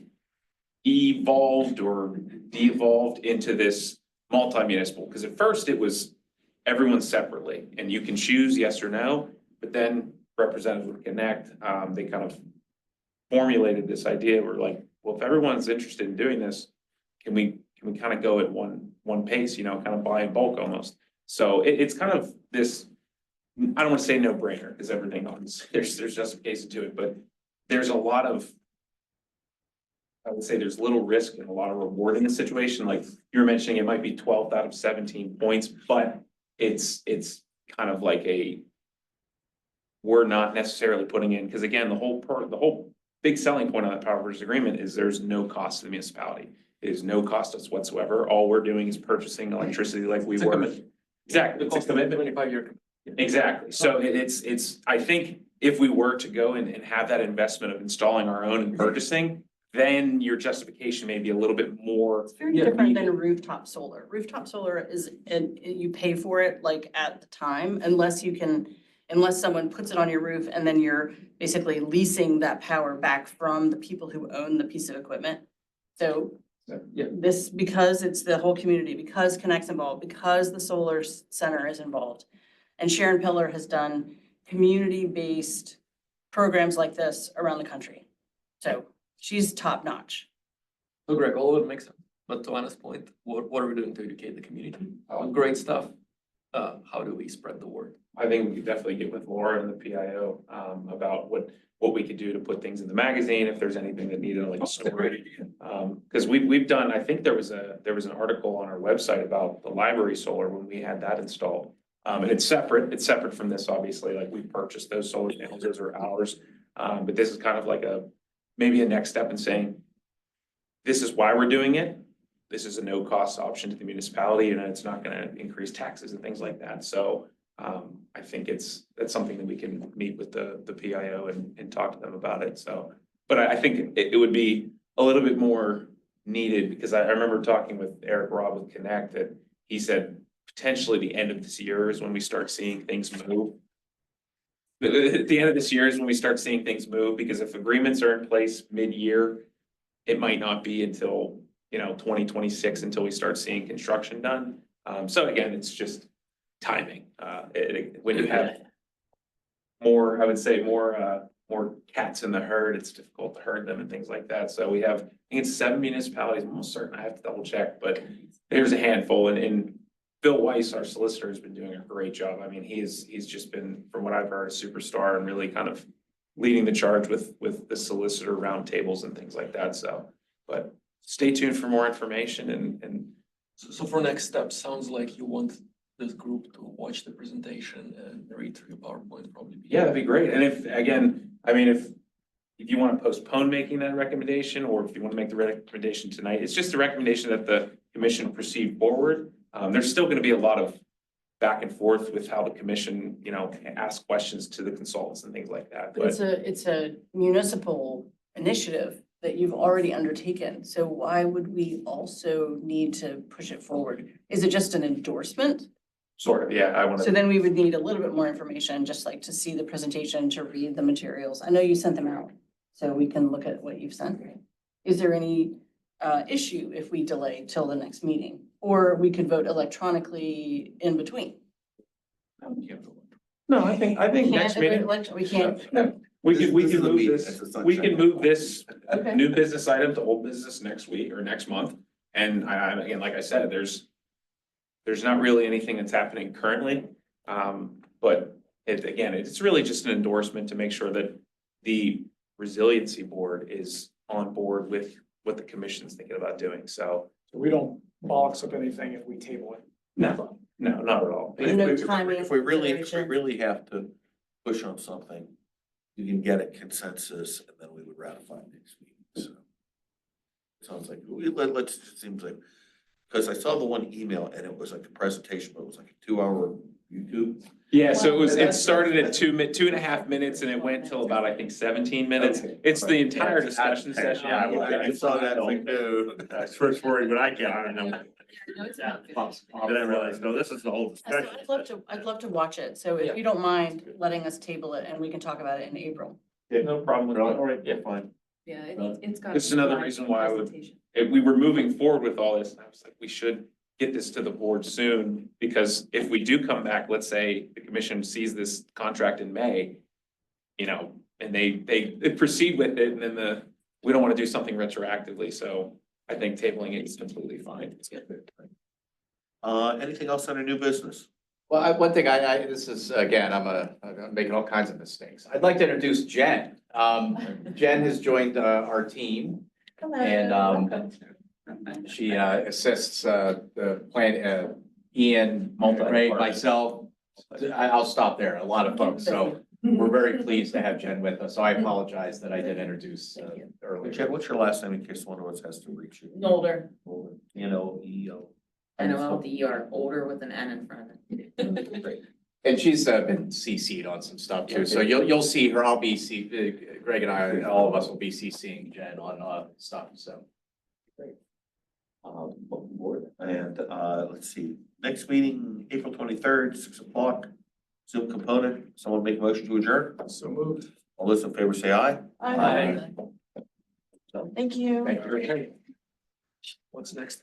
evolved or devolved into this multi-municipal, because at first it was everyone separately, and you can choose yes or no, but then representatives with Connect, they kind of formulated this idea, we're like, well, if everyone's interested in doing this, can we kind of go at one pace, you know, kind of buy in bulk almost. So it's kind of this, I don't want to say no brainer, because everything else, there's justification to it, but there's a lot of, I would say there's little risk and a lot of reward in the situation. Like you were mentioning, it might be 12th out of 17 points, but it's kind of like we're not necessarily putting in, because again, the whole big selling point on that power purchase agreement is there's no cost to the municipality. It is no cost to us whatsoever. All we're doing is purchasing electricity like we It's a were. commitment. Exactly, it's a commitment. 25-year. Exactly. So it's, I think if we were to go and have that investment of installing our own and purchasing, then your justification may be a little bit more. It's very different than rooftop solar. Rooftop solar is, and you pay for it like at the time, unless someone puts it on your roof and then you're basically leasing that power back from the people who own the piece of equipment. So Yeah. this, because it's the whole community, because Connect's involved, because the solar center is involved. And Sharon Pillar has done community-based programs like this around the country. So she's top notch. So Greg, all of it makes sense, but to Anna's point, what are we doing to educate the community? Great stuff. How do we spread the word? I think we could definitely get with Laura and the PIO about what we could do to put things in the magazine, if there's anything that needed like a story. Because we've done, I think there was an article on our website about the library solar when we had that installed. And it's separate from this, obviously, like we purchased those solar panels, those are ours. But this is kind of like maybe a next step in saying, this is why we're doing it. This is a no-cost option to the municipality, and it's not gonna increase taxes and things like that. So I think that's something that we can meet with the PIO and talk to them about it. So, but I think it would be a little bit more needed, because I remember talking with Eric Robb with Connect, that he said potentially the end of this year is when we start seeing things move. At the end of this year is when we start seeing things move, because if agreements are in place mid-year, it might not be until 2026 until we start seeing construction done. So again, it's just timing. When you have more, I would say more cats in the herd, it's difficult to herd them and things like that. So we have, I think it's 7 municipalities, I'm almost certain, I have to double check, but there's a handful, and Bill Weiss, our solicitor, has been doing a great job. I mean, he's just been, from what I've heard, a superstar and really kind of leading the charge with the solicitor roundtables and things like that. So, but stay tuned for more information and. So for next step, sounds like you want this group to watch the presentation and read through your PowerPoint probably. Yeah, that'd be great. And if you want to postpone making that recommendation, or if you want to make the recommendation tonight, it's just a recommendation that the commission proceed forward. There's still going to be a lot of back and forth with how the commission, ask questions to the consultants and things like that. But It's a municipal initiative that you've already undertaken. So why would we also need to push it forward? Is it just an endorsement? sort of, yeah, I want So to. then we would need a little bit more information, just like to see the presentation, to read the materials. I know you sent them out, so we can look at what you've sent. Is there any issue if we delay till the next meeting? Or we could vote electronically in between? No, I think next meeting. We can't. We can This is a move meeting, this, it's a we can sunshine move law. this Okay. new business item to old business next week or next month. And again, like I said, there's not really anything that's happening currently. But it's really just an endorsement to make sure that the Resiliency Board is on board with what the commission's thinking about doing. So, So we don't box up anything if we table it. no, not at all. If we really have to push on something, you can get a consensus and then we would ratify next week, so. Sounds like, seems like, because I saw the one email and it was like a presentation, but it was like a 2-hour YouTube. Yeah, so it started at 2.5 minutes and it went till about, I think, 17 minutes. Okay. It's the entire discussion session. Yeah, I saw that, it's like, dude. That's first word when I get on and No, it's about 50. then I realized, no, this is the whole So discussion. I'd love to watch it. So if you don't mind letting us table it and we can talk about it in April. Yeah, no problem with that. All right, yeah, fine. Yeah, it's got. This is another reason why I would- If we were moving forward with all this, I was like, we should get this to the board soon, because if we do come back, let's say the commission sees this contract in May, and they proceed with it, and then we don't want to do something retroactively, so I think tabling it is completely fine. Anything else under new business? Well, one thing this is, again, I'm making all kinds of mistakes. I'd like to introduce Jen. Jen has joined our team. And she assists the Ian, Greg, myself, I'll stop there, a lot of folks, so we're very pleased to have Jen with us, so I apologize that I didn't introduce earlier. Jen, what's your last name in case one of us has to reach you? Older, N-O-E-O. NOLDER, older with an N in front of it. And she's been CC'd on some stuff too, so you'll see her, I'll be Greg and I, all of us will be CCing Jen on stuff, so. Board. And, let's see, next meeting, April 23rd, 6 o'clock. Zoom component. Someone make a motion to adjourn? So moved. All those in favor say aye. Aye. Thank you. Thank you. What's next?